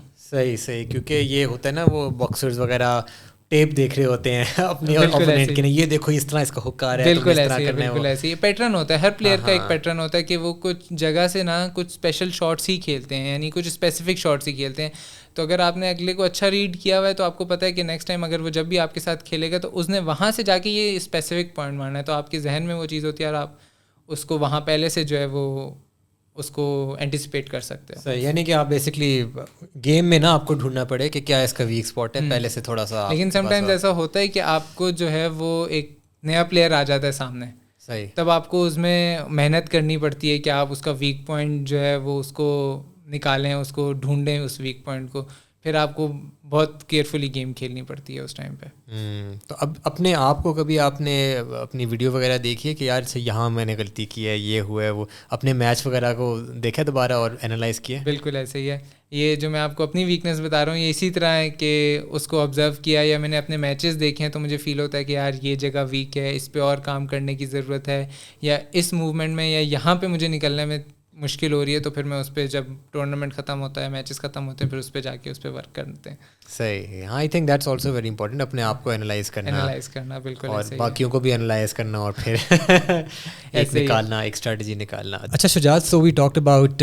صحیح کیونکہ یہ ہوتا ہے نا، وہ باکسرز وغیرہ ٹیپ دیکھ رہے ہوتے ہیں اپنے اوپوننٹ کے، یہ دیکھو اس طرح اس کا ہک آ رہا ہے. بالکل ایسے ہی پیٹرن ہوتا ہے. ہر پلیئر کا ایک پیٹرن ہوتا ہے کہ وہ کچھ جگہ سے نا کچھ اسپیشل شاٹس ہی کھیلتے ہیں، یعنی کچھ اسپیسیفک شاٹس ہی کھیلتے ہیں. تو اگر آپ نے اگلے کو اچھا ریڈ کیا ہوا ہے تو آپ کو پتہ ہے کہ نیکسٹ ٹائم اگر وہ جب بھی آپ کے ساتھ کھیلے گا تو اس نے وہاں سے جا کے یہ اسپیسیفک پوائنٹ مارنا ہے. تو آپ کے ذہن میں وہ چیز ہوتی ہے اور آپ اس کو وہاں پہلے سے جو ہے وہ اس کو اینٹیسپیٹ کر سکتے ہیں. صحیح، یعنی کہ آپ بیسکلی گیم میں نا آپ کو ڈھونڈنا پڑے کہ کیا اس کا ویک اسپاٹ ہے پہلے سے تھوڑا سا. لیکن سم ٹائمز ایسا ہوتا ہے کہ آپ کو جو ہے وہ ایک نیا پلیئر آ جاتا ہے سامنے، صحیح، تب آپ کو اس میں محنت کرنی پڑتی ہے کہ آپ اس کا ویک پوائنٹ جو ہے وہ اس کو نکالیں، اس کو ڈھونڈیں اس ویک پوائنٹ کو. پھر آپ کو بہت کیئرفلی گیم کھیلنی پڑتی ہے اس ٹائم پہ. تو اب اپنے آپ کو کبھی آپ نے اپنی ویڈیو وغیرہ دیکھی ہے کہ یار یہاں میں نے غلطی کی ہے، یہ ہوا ہے، وہ اپنے میچ وغیرہ کو دیکھا دوبارہ اور انالائز کیا؟ بالکل ایسے ہی ہے. یہ جو میں آپ کو اپنی ویکنیس بتا رہا ہوں یہ اسی طرح ہے کہ اس کو آبزرو کیا یا میں نے اپنے میچز دیکھے ہیں تو مجھے فیل ہوتا ہے کہ یار یہ جگہ ویک ہے، اس پہ اور کام کرنے کی ضرورت ہے، یا اس موومنٹ میں یا یہاں پہ مجھے نکلنے میں مشکل ہو رہی ہے. تو پھر میں اس پہ جب ٹورنامنٹ ختم ہوتا ہے، میچز ختم ہوتے ہیں، پھر اس پہ جا کے اس پہ ورک کرتے ہیں. صحیح، ہاں I think that's also very important, اپنے آپ کو انالائز کرنا بالکل، اور باقیوں کو بھی انالائز کرنا اور پھر ایک نکالنا، ایک اسٹریٹجی نکالنا. اچھا Shujaat, so we talked about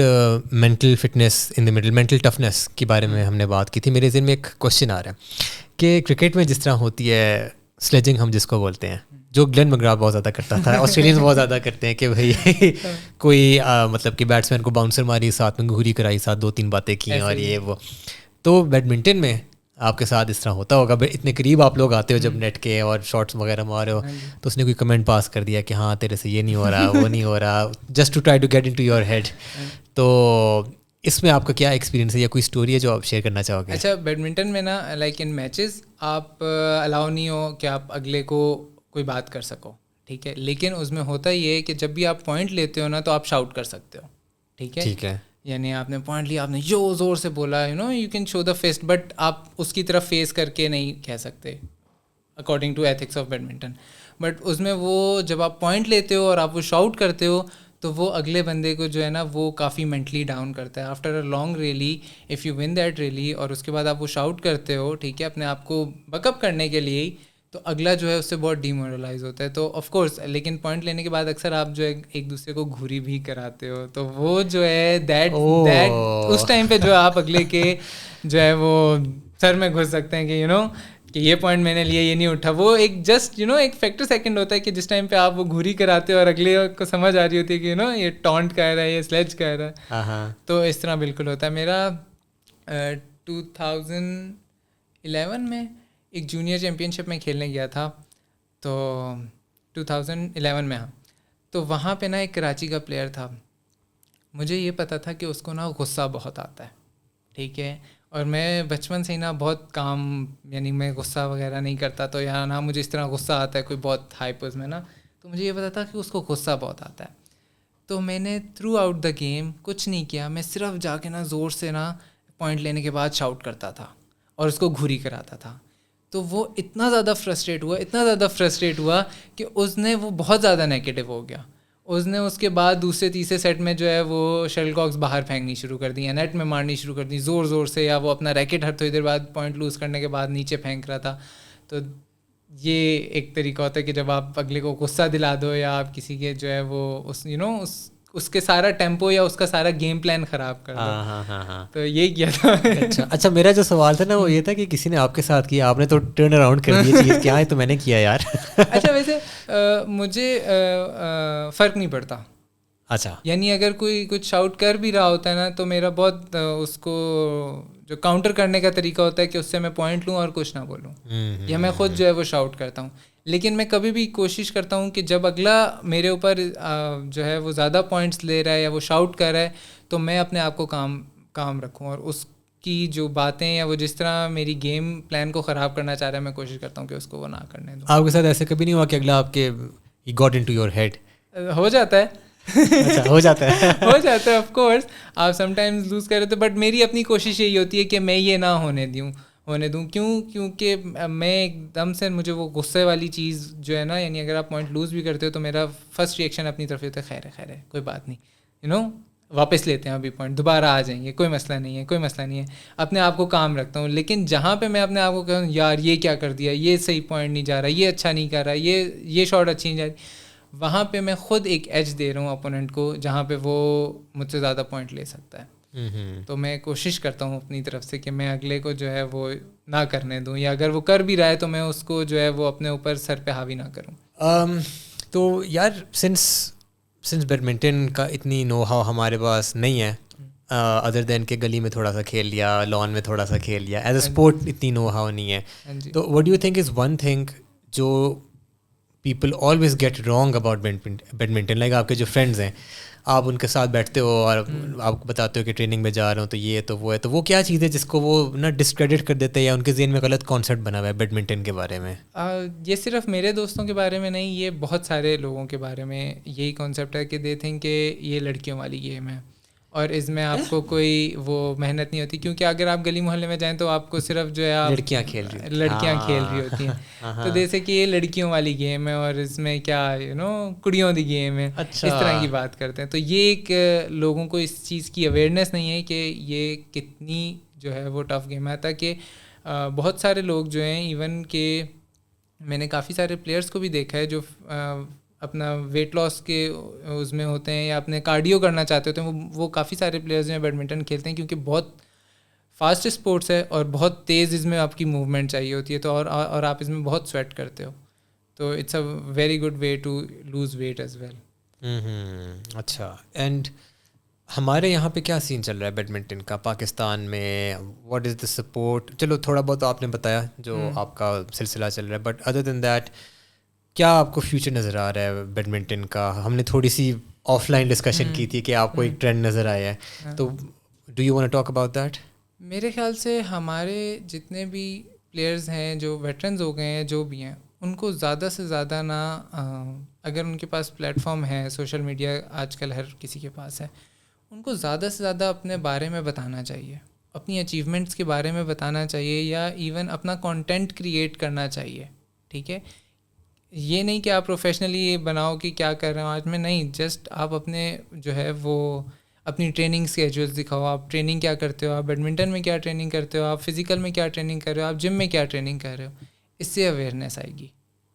mental fitness in the middle, mental toughness کے بارے میں ہم نے بات کی تھی. میرے ذہن میں ایک کوشچن آ رہا ہے کہ کرکٹ میں جس طرح ہوتی ہے سلیجنگ ہم جس کو بولتے ہیں، جو گلین مگرا بہت زیادہ کرتا تھا، آسٹریلینز بہت زیادہ کرتے ہیں کہ بھائی کوئی مطلب کہ بیٹسمین کو باؤنسر ماری، ساتھ میں گھوری کرائی، ساتھ 2-3 باتیں کی اور یہ وہ. تو بیڈمنٹن میں آپ کے ساتھ اس طرح ہوتا ہوگا، اتنے قریب آپ لوگ آتے ہو جب نیٹ کے اور شاٹس وغیرہ مار رہے ہو تو اس نے کوئی کمنٹ پاس کر دیا کہ ہاں تیرے سے یہ نہیں ہو رہا، وہ نہیں ہو رہا، just to try to get into your head. تو اس میں آپ کا کیا ایکسپیرینس ہے یا کوئی اسٹوری ہے جو آپ شیئر کرنا چاہو گے؟ اچھا بیڈمنٹن میں نا لائک ان میچز آپ الاؤ نہیں ہو کہ آپ اگلے کو کوئی بات کر سکو، ٹھیک ہے، لیکن اس میں ہوتا یہ ہے کہ جب بھی آپ پوائنٹ لیتے ہو نا تو آپ شاؤٹ کر سکتے ہو، ٹھیک ہے. یعنی آپ نے پوائنٹ لیا، آپ نے جو زور سے بولا، you can show the fist, but آپ اس کی طرف فیس کر کے نہیں کہہ سکتے according to ethics of badminton. But اس میں وہ جب آپ پوائنٹ لیتے ہو اور آپ وہ شاؤٹ کرتے ہو تو وہ اگلے بندے کو جو ہے نا وہ کافی مینٹلی ڈاؤن کرتا ہے. After a long rally if you win that rally اور اس کے بعد آپ وہ شاؤٹ کرتے ہو، ٹھیک ہے، اپنے آپ کو بیک اپ کرنے کے لیے، تو اگلا جو ہے اس سے بہت ڈیمورلائز ہوتا ہے. تو آف کورس لیکن پوائنٹ لینے کے بعد اکثر آپ جو ہے ایک دوسرے کو گھوری بھی کراتے ہو, تو وہ جو ہے دیٹ اس ٹائم پہ جو آپ اگلے کے جو ہے وہ سر میں گھس سکتے ہیں کہ کہ یہ پوائنٹ میں نے لیا, یہ نہیں اٹھا. وہ ایک جسٹ ایک فیکٹر سیکنڈ ہوتا ہے کہ جس ٹائم پہ آپ وہ گھوری کراتے ہو اور اگلے کو سمجھ آ رہی ہوتی ہے کہ یہ ٹونٹ کہہ رہا ہے, یہ سلیج کہہ رہا ہے. تو اس طرح بالکل ہوتا ہے. میرا 2011 میں ایک جونیئر چیمپئن شپ میں کھیلنے گیا تھا, تو 2011 میں. ہاں, تو وہاں پہ نا ایک کراچی کا پلیئر تھا. مجھے یہ پتا تھا کہ اس کو نا غصہ بہت آتا ہے, ٹھیک ہے, اور میں بچپن سے ہی نا بہت کام, یعنی میں غصہ وغیرہ نہیں کرتا, تو یا نا مجھے اس طرح غصہ آتا ہے کوئی بہت ہائپرز میں نا, تو مجھے یہ پتا تھا کہ اس کو غصہ بہت آتا ہے. تو میں نے تھرو آؤٹ دا گیم کچھ نہیں کیا, میں صرف جا کے نا زور سے نا پوائنٹ لینے کے بعد شاؤٹ کرتا تھا اور اس کو گھوری کراتا تھا. تو وہ اتنا زیادہ فرسٹریٹ ہوا کہ اس نے وہ بہت زیادہ نیگیٹو ہو گیا. اس نے اس کے بعد دوسرے تیسرے سیٹ میں جو ہے وہ شٹل کاکس باہر پھینکنی شروع کر دی, یا نیٹ میں مارنی شروع کر دی زور زور سے, یا وہ اپنا ریکٹ ہر تھوڑی دیر بعد پوائنٹ لوز کرنے کے بعد نیچے پھینک رہا تھا. تو یہ ایک طریقہ ہوتا ہے کہ جب آپ اگلے کو غصہ دلا دو, یا آپ کسی کے جو ہے وہ اس کے سارا ٹیمپو یا اس کا سارا گیم پلان خراب کر دو. تو یہی کیا تھا. اچھا, میرا جو سوال تھا نا وہ یہ تھا کہ کسی نے آپ کے ساتھ کیا, آپ نے تو ٹرن اراؤنڈ کر دیا چیز, کیا ہے تو میں نے کیا یار. اچھا, ویسے مجھے فرق نہیں پڑتا. اچھا, یعنی اگر کوئی کچھ شاؤٹ کر بھی رہا ہوتا ہے نا, تو میرا بہت اس کو جو کاؤنٹر کرنے کا طریقہ ہوتا ہے کہ اس سے میں پوائنٹ لوں اور کچھ نہ بولوں, یا میں خود جو ہے وہ شاؤٹ کرتا ہوں. لیکن میں کبھی بھی کوشش کرتا ہوں کہ جب اگلا میرے اوپر جو ہے وہ زیادہ پوائنٹس لے رہا ہے یا وہ شاؤٹ کر رہا ہے, تو میں اپنے آپ کو کام رکھوں, اور اس کی جو باتیں یا وہ جس طرح میری گیم پلان کو خراب کرنا چاہ رہا ہے, میں کوشش کرتا ہوں کہ اس کو وہ نہ کرنے دوں. آپ کے ساتھ ایسے کبھی نہیں ہوا کہ اگلا آپ کے گاٹ انٹو یور ہیڈ؟ ہو جاتا ہے. ہو جاتا ہے آف کورس, آپ سم ٹائمز لوز کر رہے تھے, بٹ میری اپنی کوشش یہی ہوتی ہے کہ میں یہ نہ ہونے دوں. کیونکہ میں ایک دم سے مجھے وہ غصے والی چیز جو ہے نا, یعنی اگر آپ پوائنٹ لوز بھی کرتے ہو تو میرا فرسٹ ریئیکشن اپنی طرف ہوتا ہے خیر ہے کوئی بات نہیں, واپس لیتے ہیں ابھی پوائنٹ, دوبارہ آ جائیں گے, کوئی مسئلہ نہیں ہے. اپنے آپ کو کام رکھتا ہوں. لیکن جہاں پہ میں اپنے آپ کو کہوں یار یہ کیا کر دیا, یہ صحیح پوائنٹ نہیں جا رہا, یہ اچھا نہیں کر رہا, یہ شاٹ اچھی نہیں جا رہی, وہاں پہ میں خود ایک ایج دے رہا ہوں اپوننٹ کو, جہاں پہ وہ مجھ سے زیادہ پوائنٹ لے سکتا ہے. تو میں کوشش کرتا ہوں اپنی طرف سے کہ میں اگلے کو جو ہے وہ نہ کرنے دوں, یا اگر وہ کر بھی رہا ہے تو میں اس کو جو ہے وہ اپنے اوپر سر پہ حاوی نہ کروں. تو یار سنس بیڈمنٹن کا اتنی نو ہاؤ ہمارے پاس نہیں ہے, ادر دین کہ گلی میں تھوڑا سا کھیل لیا, لان میں تھوڑا سا کھیل لیا, ایز اے اسپورٹ اتنی نو ہاؤ نہیں ہے. تو what do you think is one thing جو people always get wrong about badminton? Like آپ کے جو فرینڈز ہیں, آپ ان کے ساتھ بیٹھتے ہو اور آپ کو بتاتے ہو کہ ٹریننگ میں جا رہا ہوں تو یہ تو وہ ہے, تو وہ کیا چیز ہے جس کو وہ نا ڈسکریڈٹ کر دیتے ہیں یا ان کے ذہن میں غلط کانسیپٹ بنا ہوا ہے بیڈمنٹن کے بارے میں؟ یہ صرف میرے دوستوں کے بارے میں نہیں, یہ بہت سارے لوگوں کے بارے میں یہی کانسیپٹ ہے کہ دے تھنک کہ یہ لڑکیوں والی گیم ہے اور اس میں آپ کو کوئی وہ محنت نہیں ہوتی, کیونکہ اگر آپ گلی محلے میں جائیں تو آپ کو صرف جو ہے لڑکیاں کھیل رہی ہوتی ہیں. تو جیسے کہ یہ لڑکیوں والی گیم ہے اور اس میں کیا کڑیوں دی گیم ہے, اس طرح کی بات کرتے ہیں. تو یہ ایک لوگوں کو اس چیز کی اویئرنیس نہیں ہے کہ یہ کتنی جو ہے وہ ٹف گیم ہے. تاکہ بہت سارے لوگ جو ہیں, ایون کہ میں نے کافی سارے پلیئرس کو بھی دیکھا ہے جو اپنا ویٹ لاس کے اس میں ہوتے ہیں یا اپنے کارڈیو کرنا چاہتے ہوتے ہیں, وہ کافی سارے پلیئرز جو ہیں بیڈمنٹن کھیلتے ہیں کیونکہ بہت فاسٹ اسپورٹس ہے اور بہت تیز اس میں آپ کی موومنٹ چاہیے ہوتی ہے. تو اور آپ اس میں بہت سویٹ کرتے ہو, تو it's a very good way to lose weight as well. اچھا, اینڈ ہمارے یہاں پہ کیا سین چل رہا ہے بیڈمنٹن کا پاکستان میں؟ What is the support? چلو تھوڑا بہت آپ نے بتایا جو آپ کا سلسلہ چل رہا ہے, بٹ ادر دین دیٹ کیا آپ کو فیوچر نظر آ رہا ہے بیڈمنٹن کا؟ ہم نے تھوڑی سی آف لائن ڈسکشن کی تھی کہ آپ کو ایک ٹرینڈ نظر آیا ہے, تو do you want to talk about that? میرے خیال سے ہمارے جتنے بھی پلیئرز ہیں جو ویٹرنز ہو گئے ہیں جو بھی ہیں, ان کو زیادہ سے زیادہ نا, اگر ان کے پاس پلیٹ فارم ہے, سوشل میڈیا آج کل ہر کسی کے پاس ہے, ان کو زیادہ سے زیادہ اپنے بارے میں بتانا چاہیے, اپنی اچیومنٹس کے بارے میں بتانا چاہیے, یا ایون اپنا کانٹینٹ کریٹ کرنا چاہیے. ٹھیک ہے, یہ نہیں کہ آپ پروفیشنلی بناؤ کہ کیا کر رہے ہو آج میں, نہیں, جسٹ آپ اپنے جو ہے وہ اپنی ٹریننگ اسکیجولس دکھاؤ, آپ ٹریننگ کیا کرتے ہو, آپ بیڈمنٹن میں کیا ٹریننگ کرتے ہو, آپ فزیکل میں کیا ٹریننگ کر رہے ہو, آپ جم میں کیا ٹریننگ کر رہے ہو. اس سے اویئرنیس آئے گی.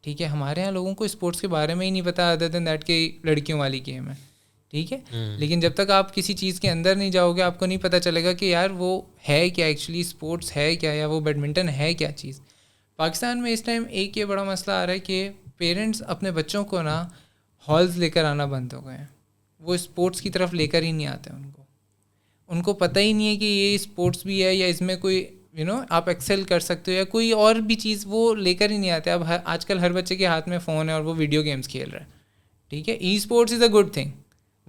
ٹھیک ہے, ہمارے یہاں لوگوں کو اسپورٹس کے بارے میں ہی نہیں پتا ادر دین دیٹ کہ لڑکیوں والی گیم ہے. ٹھیک ہے, لیکن جب تک آپ کسی چیز کے اندر نہیں جاؤ گے آپ کو نہیں پتہ چلے گا کہ یار وہ ہے کیا ایکچولی, اسپورٹس ہے کیا, یا وہ بیڈمنٹن ہے کیا چیز. پاکستان میں اس ٹائم ایک یہ بڑا مسئلہ آ رہا ہے کہ پیرنٹس اپنے بچوں کو نا ہالز لے کر آنا بند ہو گئے ہیں. وہ اسپورٹس کی طرف لے کر ہی نہیں آتے. ان کو پتہ ہی نہیں ہے کہ یہ اسپورٹس بھی ہے یا اس میں کوئی آپ ایکسل کر سکتے ہو یا کوئی اور بھی چیز, وہ لے کر ہی نہیں آتے. اب آج کل ہر بچے کے ہاتھ میں فون ہے اور وہ ویڈیو گیمس کھیل رہا ہے. ٹھیک ہے, esports is a good thing,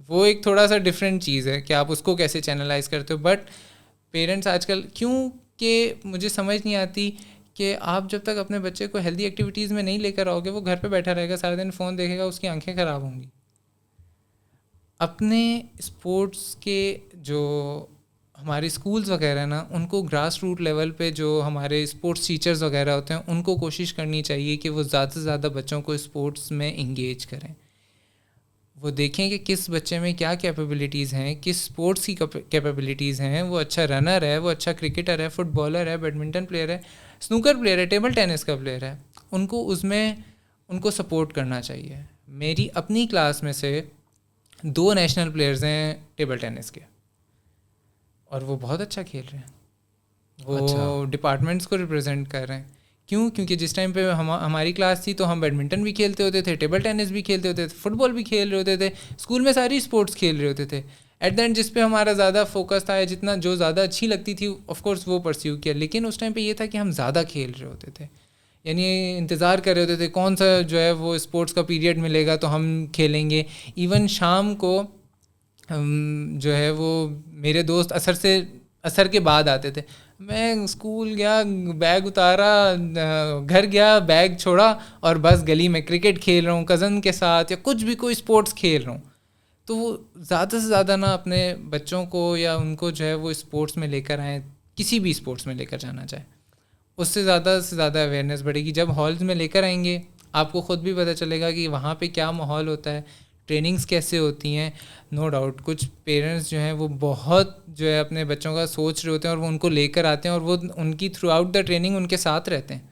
وہ ایک تھوڑا سا ڈفرینٹ چیز ہے کہ آپ اس کو کیسے چینلائز کرتے ہو. بٹ پیرنٹس آج کل کیونکہ مجھے سمجھ نہیں آتی کہ آپ جب تک اپنے بچے کو ہیلدی ایکٹیویٹیز میں نہیں لے کر آؤ گے, وہ گھر پہ بیٹھا رہے گا, سارا دن فون دیکھے گا, اس کی آنکھیں خراب ہوں گی. اپنے اسپورٹس کے جو ہمارے اسکولز وغیرہ ہیں نا, ان کو گراس روٹ لیول پہ جو ہمارے اسپورٹس ٹیچرز وغیرہ ہوتے ہیں ان کو کوشش کرنی چاہیے کہ وہ زیادہ سے زیادہ بچوں کو اسپورٹس میں انگیج کریں. وہ دیکھیں کہ کس بچے میں کیا کیپیبلٹیز ہیں, کس اسپورٹس کی کیپیبلٹیز ہیں. وہ اچھا رنر ہے, وہ اچھا کرکٹر ہے, فٹ بالر ہے, بیڈمنٹن پلیئر ہے, اسنوکر پلیئر ہے, ٹیبل ٹینس کا پلیئر ہے. ان کو اس میں ان کو سپورٹ کرنا چاہیے. میری اپنی کلاس میں سے 2 نیشنل پلیئرز ہیں ٹیبل ٹینس کے, اور وہ بہت اچھا کھیل رہے ہیں. وہ ڈپارٹمنٹس کو ریپرزینٹ کر رہے ہیں. کیونکہ جس ٹائم پہ ہماری کلاس تھی تو ہم بیڈمنٹن بھی کھیلتے ہوتے تھے, ٹیبل ٹینس بھی کھیلتے ہوتے تھے, فٹ بال بھی کھیل رہے ہوتے تھے, اسکول میں ساری اسپورٹس کھیل رہے ہوتے تھے. ایٹ دا اینڈ جس پہ ہمارا زیادہ فوکس تھا, جتنا جو زیادہ اچھی لگتی تھی آف کورس وہ پرسیو کیا. لیکن اس ٹائم پہ یہ تھا کہ ہم زیادہ کھیل رہے ہوتے تھے, یعنی انتظار کر رہے ہوتے تھے کون سا جو ہے وہ اسپورٹس کا پیریڈ ملے گا تو ہم کھیلیں گے. ایون شام کو جو ہے وہ میرے دوست عصر کے بعد آتے تھے. میں اسکول گیا, بیگ اتارا, گھر گیا, بیگ چھوڑا اور بس گلی میں کرکٹ کھیل رہا ہوں کزن کے ساتھ, یا کچھ بھی کوئی اسپورٹس کھیل رہا ہوں. تو وہ زیادہ سے زیادہ نا اپنے بچوں کو یا ان کو جو ہے وہ اسپورٹس میں لے کر آئیں, کسی بھی اسپورٹس میں لے کر جانا چاہے, اس سے زیادہ اویئرنیس بڑھے گی. جب ہالز میں لے کر آئیں گے آپ کو خود بھی پتہ چلے گا کہ وہاں پہ کیا ماحول ہوتا ہے, ٹریننگز کیسے ہوتی ہیں. نو ڈاؤٹ کچھ پیرنٹس جو ہیں وہ بہت جو ہے اپنے بچوں کا سوچ رہے ہوتے ہیں اور وہ ان کو لے کر آتے ہیں, اور وہ ان کی تھرو آؤٹ دا ٹریننگ ان کے ساتھ رہتے ہیں,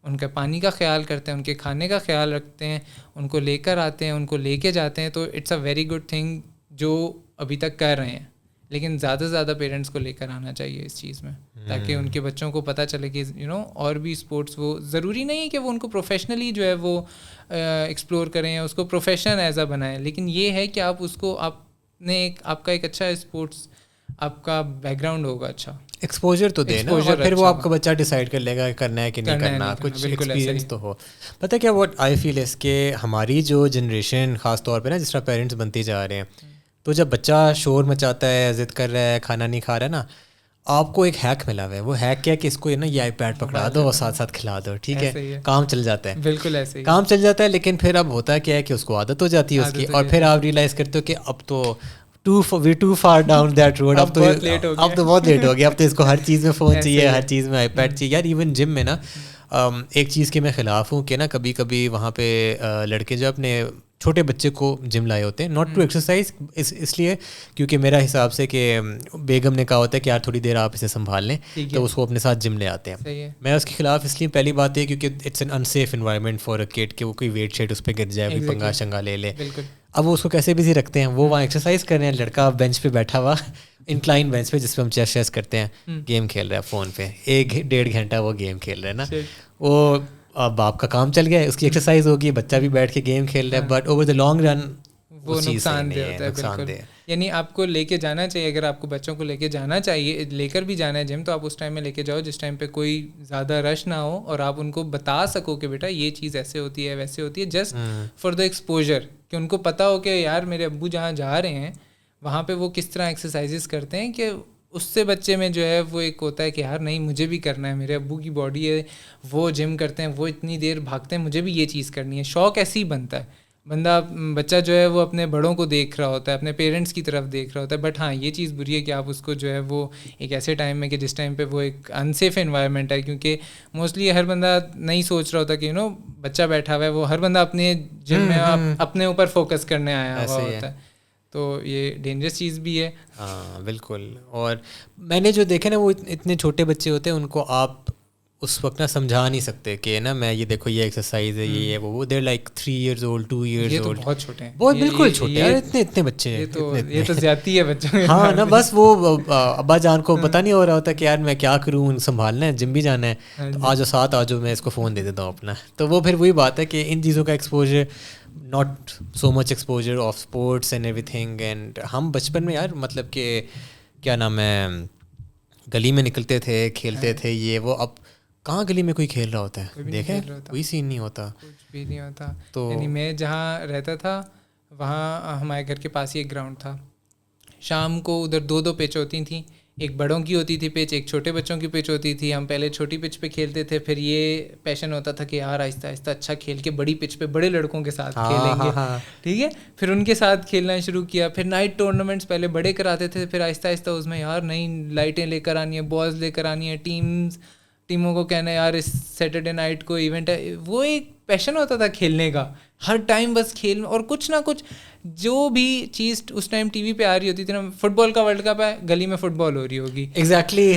ان کے پانی کا خیال کرتے ہیں, ان کے کھانے کا خیال رکھتے ہیں, ان کو لے کر آتے ہیں, ان کو لے کے جاتے ہیں. تو it's a very good thing جو ابھی تک کر رہے ہیں. لیکن زیادہ سے زیادہ پیرنٹس کو لے کر آنا چاہیے اس چیز میں, تاکہ ان کے بچوں کو پتہ چلے کہ اور بھی اسپورٹس, وہ ضروری نہیں ہے کہ وہ ان کو پروفیشنلی جو ہے وہ ایکسپلور کریں یا اس کو پروفیشن ایز اے بنائیں. لیکن یہ ہے کہ آپ اس کو آپ کا ایک اچھا اسپورٹس آپ کا بیک گراؤنڈ ہوگا, اچھا ایکسپوجر تو دے نا, اور پھر وہ آپ کا بچہ ڈیسائڈ کر لے گا کرنا ہے کہ نہیں کرنا, کچھ ایکسپیرینس تو ہو. پتہ کیا واٹ آئی فیل اس کہ ہماری جو جنریشن خاص طور پہ نا جس طرح پیرنٹس بنتے جا رہے ہیں, تو جب بچہ شور مچاتا ہے, ضد کر رہا ہے, کھانا نہیں کھا رہا ہے نا, آپ کو ایک ہیک ملا ہوا ہے. وہ ہیک کیا کہ اس کو نا یہ آئی پیڈ پکڑا دو اور ساتھ ساتھ کھلا دو, ٹھیک ہے, کام چل جاتا ہے. بالکل ایسے ہی کام چل جاتا ہے. لیکن پھر اب ہوتا کیا ہے کہ اس کو عادت ہو جاتی ہے اس کی, اور پھر آپ ریئلائز کرتے ہو کہ اب تو too far down that road, اب تو بہت لیٹ ہو گیا, اب تو اس کو ہر چیز میں فون چاہیے, ہر چیز میں آئی پیڈ چاہیے. یار ایون جم میں نا ایک چیز کے میں خلاف ہوں کہ نا کبھی کبھی وہاں پہ لڑکے جو اپنے چھوٹے بچے کو جم لائے ہوتے ہیں, ناٹ ٹو ایکسرسائز, اس لیے کیونکہ میرا حساب سے کہ بیگم نے کہا ہوتا ہے کہ یار تھوڑی دیر آپ اسے سنبھال لیں, تو اس کو اپنے ساتھ جم لے آتے ہیں. میں اس کے خلاف اس لیے پہلی بات ہے کیونکہ it's an unsafe environment for a kid کہ وہ کوئی ویٹ شیٹ اس پہ گر جائے, کوئی پنگا شنگا لے لے. اب وہ اس کو کیسے بزی رکھتے ہیں, وہ وہاں ایکسرسائز کر رہے ہیں, لڑکا بینچ پہ بیٹھا ہوا انکلائن بینچ پہ جس پہ ہم چیس کرتے ہیں, گیم کھیل رہا ہے فون پہ, 1-1.5 گھنٹہ وہ گیم کھیل رہا ہے نا. وہ باپ کا کام چل گیا, اس کی ایکسرسائز ہوگی, بچہ بھی بیٹھ کے گیم کھیل رہا ہے, but over the long run وہ نقصان دہ ہوتا ہے. بالکل, یعنی آپ کو لے کے جانا چاہیے, اگر آپ کو بچوں کو لے کے جانا چاہیے, لے کر بھی جانا ہے جم, تو آپ اس ٹائم میں لے کے جاؤ جس ٹائم پہ کوئی زیادہ رش نہ ہو, اور آپ ان کو بتا سکو کہ بیٹا یہ چیز ایسے ہوتی ہے ویسے ہوتی ہے, جسٹ فار دا ایکسپوجر, کہ ان کو پتہ ہو کہ یار میرے ابو جہاں جا رہے ہیں وہاں پہ وہ کس طرح ایکسرسائزز کرتے ہیں, کہ اس سے بچے میں جو ہے وہ ایک ہوتا ہے کہ یار نہیں مجھے بھی کرنا ہے, میرے ابو کی باڈی ہے, وہ جم کرتے ہیں, وہ اتنی دیر بھاگتے ہیں, مجھے بھی یہ چیز کرنی ہے. شوق ایسے ہی بنتا ہے. بچہ جو ہے وہ اپنے بڑوں کو دیکھ رہا ہوتا ہے, اپنے پیرنٹس کی طرف دیکھ رہا ہوتا ہے. بٹ ہاں یہ چیز بری ہے کہ آپ اس کو جو ہے وہ ایک ایسے ٹائم میں, کہ جس ٹائم پہ وہ ایک انسیف انوائرمنٹ ہے, کیونکہ موسٹلی ہر بندہ نہیں سوچ رہا ہوتا کہ بچہ بیٹھا ہوا ہے, وہ ہر بندہ اپنے جم میں اپنے اوپر فوکس کرنے آیا ہوا ہوتا ہے. تو یہ ڈینجرس چیز بھی ہے. ہاں بالکل. اور میں نے جو دیکھا نا وہ اتنے چھوٹے بچے ہوتے ہیں, ان کو آپ اس وقت نا سمجھا نہیں سکتے کہ نا میں یہ دیکھو یہ ایکسرسائز ہے یہ وہ دیر like 3 years old 2 years old. بہت چھوٹے ہیں, بہت بالکل چھوٹے ہیں, اتنے بچے ہیں. یہ تو زیادتی ہے بچوں میں. ہاں نا, بس وہ ابا جان کو پتہ نہیں ہو رہا ہوتا کہ یار میں کیا کروں, سنبھالنا ہے, جم بھی جانا ہے, تو آجو ساتھ آجو میں اس کو فون دے دیتا ہوں اپنا. تو وہ پھر وہی بات ہے کہ ان چیزوں کا exposure, not so much exposure of sports and every thing. And ہم بچپن میں یار مطلب کہ کیا نام ہے, گلی میں نکلتے تھے, کھیلتے تھے یہ وہ. اب کہاں گلی میں کوئی کھیل رہا ہوتا ہے, دیکھیں کوئی سین نہیں ہوتا, کچھ بھی نہیں ہوتا. تو یعنی میں جہاں رہتا تھا وہاں ہمارے گھر کے پاس ہی ایک گراؤنڈ تھا. شام کو ادھر 2 پچ ہوتی تھیں, ایک بڑوں کی ہوتی تھی پچ, ایک چھوٹے بچوں کی پچ ہوتی تھی. ہم پہلے چھوٹی پچ پہ کھیلتے تھے, پھر یہ پیشن ہوتا تھا کہ یار آہستہ آہستہ اچھا کھیل کے بڑی پچ پہ بڑے لڑکوں کے ساتھ کھیلیں گے, ٹھیک ہے. پھر ان کے ساتھ کھیلنا شروع کیا. پھر نائٹ ٹورنامنٹس پہلے بڑے کراتے تھے, پھر آہستہ آہستہ اس میں یار نئی لائٹیں لے کر آنی ہے, بالز لے کر آنی ہے, ٹیموں کو کہنا ہے یار اس سیٹرڈے نائٹ کو ایونٹ ہے. وہ ایک پیشن ہوتا تھا کھیلنے کا, ہر ٹائم بس کھیل. اور کچھ نہ کچھ جو بھی چیز اس ٹائم ٹی وی پہ آ رہی ہوتی تھی نا, فٹ بال کا ورلڈ کپ ہے, گلی میں فٹ بال ہو رہی ہوگی. ایگزیکٹلی.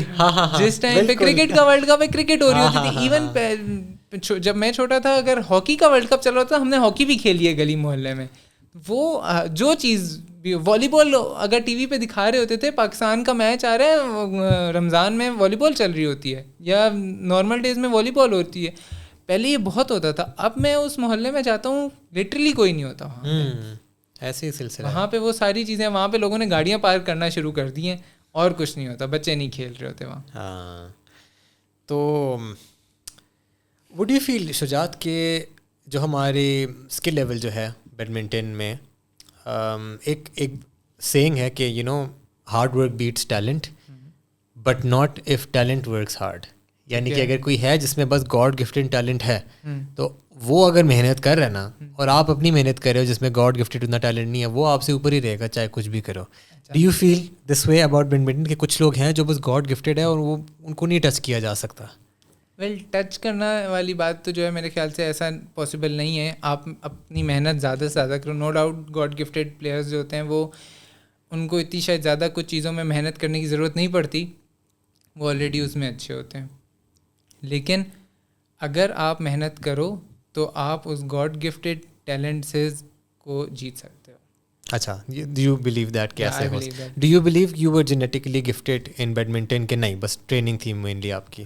جس ٹائم پہ کرکٹ کا ورلڈ کپ ہے, کرکٹ ہو رہی ہوتی تھی. ایون جب میں چھوٹا تھا, اگر ہاکی کا ورلڈ کپ چل رہا تھا, ہم نے ہاکی بھی کھیلی ہے گلی محلے میں. وہ جو چیز بھی, والی بال اگر ٹی وی پہ دکھا رہے ہوتے تھے, پاکستان کا میچ آ رہا ہے, رمضان میں والی بال چل رہی ہوتی ہے, یا نارمل ڈیز میں والی بال ہوتی ہے. پہلے یہ بہت ہوتا تھا. اب میں اس محلے میں جاتا ہوں, لٹرلی کوئی نہیں ہوتا وہاں. ایسے ہی سلسلہ وہاں پہ وہ ساری چیزیں, وہاں پہ لوگوں نے گاڑیاں پارک کرنا شروع کر دی ہیں, اور کچھ نہیں ہوتا, بچے نہیں کھیل رہے ہوتے وہاں. ہاں. تو وڈ یو فیل شجاعت کے جو ہماری اسکل لیول جو ہے بیڈمنٹن میں, ایک سینگ ہے کہ you know hard work beats talent, but not if talent works hard. یعنی کہ اگر کوئی ہے جس میں بس گاڈ گفٹڈ ٹیلنٹ ہے, تو وہ اگر محنت کر رہا ہے نا, اور آپ اپنی محنت کر رہے ہو جس میں گاڈ گفٹڈ اتنا ٹیلنٹ نہیں ہے, وہ آپ سے اوپر ہی رہے گا چاہے کچھ بھی کرو. Do you feel this way about badminton کہ کچھ لوگ ہیں جو بس گاڈ گفٹڈ ہے اور وہ ان کو نہیں ٹچ کیا جا سکتا؟ ویل ٹچ کرنا والی بات تو جو ہے میرے خیال سے ایسا پاسبل نہیں ہے. آپ اپنی محنت زیادہ سے زیادہ کرو. No doubt God gifted players جو ہوتے ہیں وہ, ان کو اتنی شاید زیادہ کچھ چیزوں میں محنت کرنے کی ضرورت نہیں پڑتی, وہ آلریڈی اس میں اچھے ہوتے ہیں. لیکن اگر آپ محنت کرو تو آپ اس گاڈ گفٹیڈ ٹیلنٹس کو جیت سکتے ہو. اچھا, ڈو یو بلیو دیٹ کہ ایسے ہو؟ Do you believe you were genetically gifted in badminton کہ نہیں بس ٹریننگ تھی مینلی آپ کی؟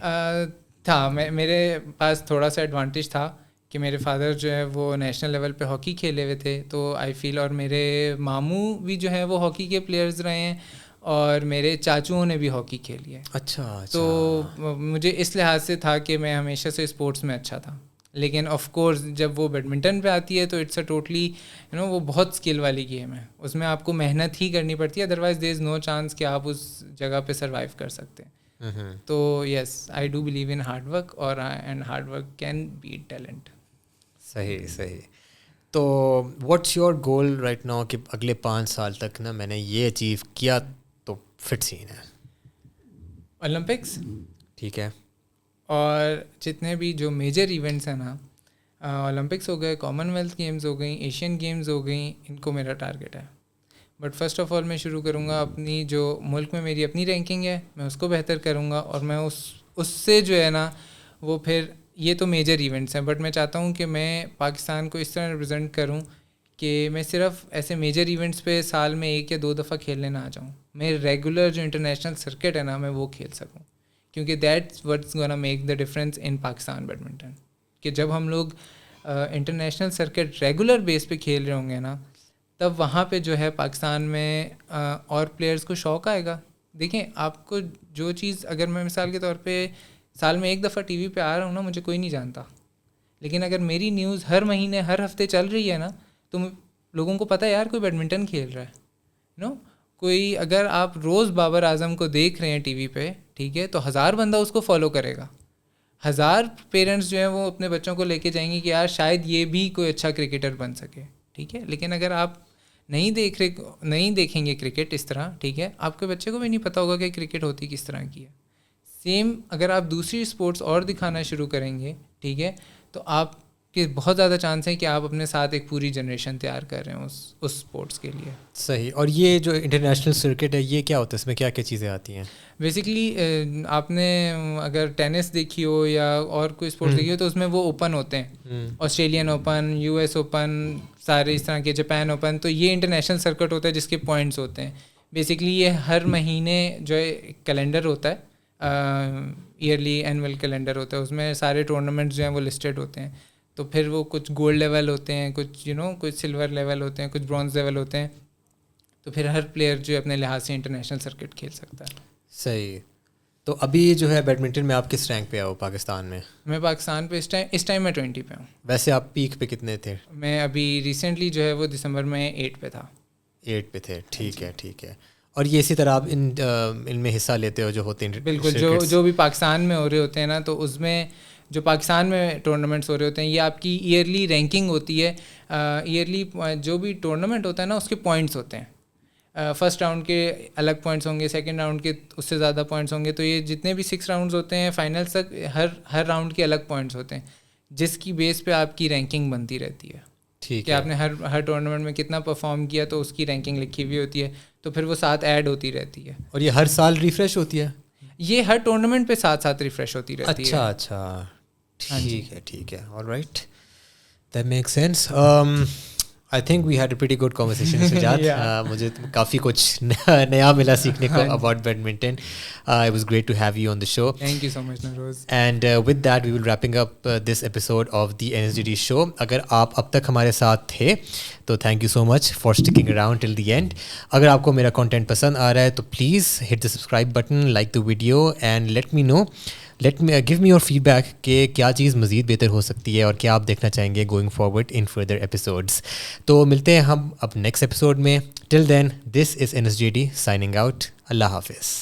تھا, میرے پاس تھوڑا سا ایڈوانٹیج تھا کہ میرے فادر جو ہے وہ نیشنل لیول پہ ہاکی کھیلے ہوئے تھے, تو آئی فیل, اور میرے ماموں بھی جو ہیں وہ ہاکی کے پلیئرز رہے ہیں, اور میرے چاچوؤں نے بھی ہاکی کھیلی ہے. اچھا. تو مجھے اس لحاظ سے تھا کہ میں ہمیشہ سے اسپورٹس میں اچھا تھا. لیکن آف کورس جب وہ بیڈمنٹن پہ آتی ہے تو اٹس اے ٹوٹلی وہ بہت اسکل والی گیم ہے, اس میں آپ کو محنت ہی کرنی پڑتی ہے, otherwise there is no chance کہ آپ اس جگہ پہ سروائیو کر سکتے ہیں. تو yes, I do believe in hard work, اور and hard work can beat talent. صحیح. تو what's your goal right now کہ اگلے 5 سال تک نا میں نے یہ اچیو کیا تو فٹ سین ہے؟ اولمپکس, ٹھیک ہے, اور جتنے بھی جو میجر ایونٹس ہیں نا, اولمپکس ہو گئے, کامن ویلتھ گیمز ہو گئیں, ایشین گیمز ہو گئیں, ان کو میرا ٹارگیٹ ہے. بٹ فرسٹ آف آل میں شروع کروں گا اپنی جو ملک میں میری اپنی رینکنگ ہے, میں اس کو بہتر کروں گا, اور میں اس سے جو ہے نا وہ پھر, یہ تو میجر ایونٹس ہیں, بٹ میں چاہتا ہوں کہ میں پاکستان کو اس طرح ریپرزینٹ کروں کہ میں صرف ایسے میجر ایونٹس پہ سال میں 1 یا 2 دفعہ کھیلنے نہ آ جاؤں, میں ریگولر جو انٹرنیشنل سرکٹ ہے نا میں وہ کھیل سکوں, کیونکہ that's what's gonna make the difference in Pakistan badminton. کہ جب ہم لوگ انٹرنیشنل سرکٹ ریگولر بیس پہ کھیل رہے ہوں گے نا, تب وہاں پہ جو ہے پاکستان میں اور پلیئرز کو شوق آئے گا. دیکھیں آپ کو جو چیز, اگر میں مثال کے طور پہ سال میں 1 دفعہ ٹی وی پہ آ رہا ہوں نا, مجھے کوئی نہیں جانتا, لیکن اگر میری نیوز ہر مہینے ہر ہفتے چل رہی ہے نا, تو لوگوں کو پتہ ہے یار کوئی بیڈمنٹن کھیل رہا ہے. کوئی, اگر آپ روز بابر اعظم کو دیکھ رہے ہیں ٹی وی پہ, ٹھیک ہے, تو 1000 بندہ اس کو فالو کرے گا, 1000 پیرنٹس جو ہیں وہ اپنے بچوں کو لے کے جائیں گے کہ یار شاید یہ بھی کوئی اچھا کرکٹر بن سکے, ٹھیک ہے. لیکن اگر آپ نہیں دیکھیں گے کرکٹ اس طرح, ٹھیک ہے, آپ کے بچے کو بھی نہیں پتہ ہوگا کہ کرکٹ ہوتی کس طرح کی ہے. سیم اگر آپ دوسری اسپورٹس اور دکھانا شروع کریں گے, ٹھیک ہے, تو آپ کہ بہت زیادہ چانس ہے کہ آپ اپنے ساتھ ایک پوری جنریشن تیار کر رہے ہیں اس اسپورٹس کے لیے. صحیح. اور یہ جو انٹرنیشنل سرکٹ ہے یہ کیا ہوتا ہے, اس میں کیا کیا چیزیں آتی ہیں؟ بیسکلی آپ نے اگر ٹینس دیکھی ہو یا اور کوئی اسپورٹس دیکھی ہو تو اس میں وہ اوپن ہوتے ہیں, Australian open, U S open, سارے اس طرح کے, جاپان اوپن. تو یہ انٹرنیشنل سرکٹ ہوتا ہے جس کے پوائنٹس ہوتے ہیں. بیسکلی یہ ہر مہینے جو ہے کیلنڈر ہوتا ہے, ایئرلی اینول کیلنڈر ہوتا ہے, اس میں سارے ٹورنامنٹس جو ہیں وہ لسٹڈ ہوتے ہیں. تو پھر وہ کچھ گولڈ لیول ہوتے ہیں, کچھ کچھ سلور لیول ہوتے ہیں, کچھ برونز لیول ہوتے ہیں. تو پھر ہر پلیئر جو ہے اپنے لحاظ سے انٹرنیشنل سرکٹ کھیل سکتا ہے. صحیح. تو ابھی جو ہے بیڈمنٹن میں آپ کس رینک پہ آؤ پاکستان میں؟ میں پاکستان پہ اس ٹائم میں 20 پہ ہوں. ویسے آپ پیک پہ کتنے تھے؟ میں ابھی ریسنٹلی جو ہے وہ دسمبر میں 8 پہ تھا. 8 پہ تھے. ٹھیک ہے, ٹھیک ہے. اور یہ اسی طرح آپ ان میں حصہ لیتے ہو جو ہوتے ہیں؟ بالکل. جو بھی پاکستان میں ہو رہے ہوتے ہیں نا, تو اس میں جو پاکستان میں ٹورنامنٹس ہو رہے ہوتے ہیں یہ آپ کی ایئرلی رینکنگ ہوتی ہے. ایئرلی جو بھی ٹورنامنٹ ہوتا ہے نا اس کے پوائنٹس ہوتے ہیں. فرسٹ راؤنڈ کے الگ پوائنٹس ہوں گے, سیکنڈ راؤنڈ کے اس سے زیادہ پوائنٹس ہوں گے. تو یہ جتنے بھی 6 راؤنڈز ہوتے ہیں فائنلس تک, ہر راؤنڈ کے الگ پوائنٹس ہوتے ہیں جس کی بیس پہ آپ کی رینکنگ بنتی رہتی ہے. ٹھیک کہ آپ نے ہر ٹورنامنٹ میں کتنا پرفارم کیا تو اس کی رینکنگ لکھی ہوئی ہوتی ہے. تو پھر وہ ساتھ ایڈ ہوتی رہتی ہے. اور یہ ہر سال ریفریش ہوتی ہے؟ یہ ہر ٹورنامنٹ پہ ساتھ ریفریش ہوتی رہتی ہے. اچھا. ٹھیک ہے, ٹھیک ہے. All right, that make sense. I think we had a pretty good conversation Sajjad. مجھے کافی کچھ نیا ملا سیکھنے کو about badminton. It was great to have you on the show. Thank you so much Nauroz. And with that we will wrapping up this episode of the NSDT show. اگر آپ اب تک ہمارے ساتھ تھے تو thank you so much for sticking around till the end. اگر آپ کو میرا کانٹینٹ پسند آ رہا ہے تو please hit the subscribe button, like the video and let me give me your feedback کہ کیا چیز مزید بہتر ہو سکتی ہے اور کیا آپ دیکھنا چاہیں گے going forward in further episodes. تو ملتے ہیں ہم اب نیکسٹ ایپیسوڈ میں. ٹل دین دس از NSDT سائننگ آؤٹ. اللہ حافظ.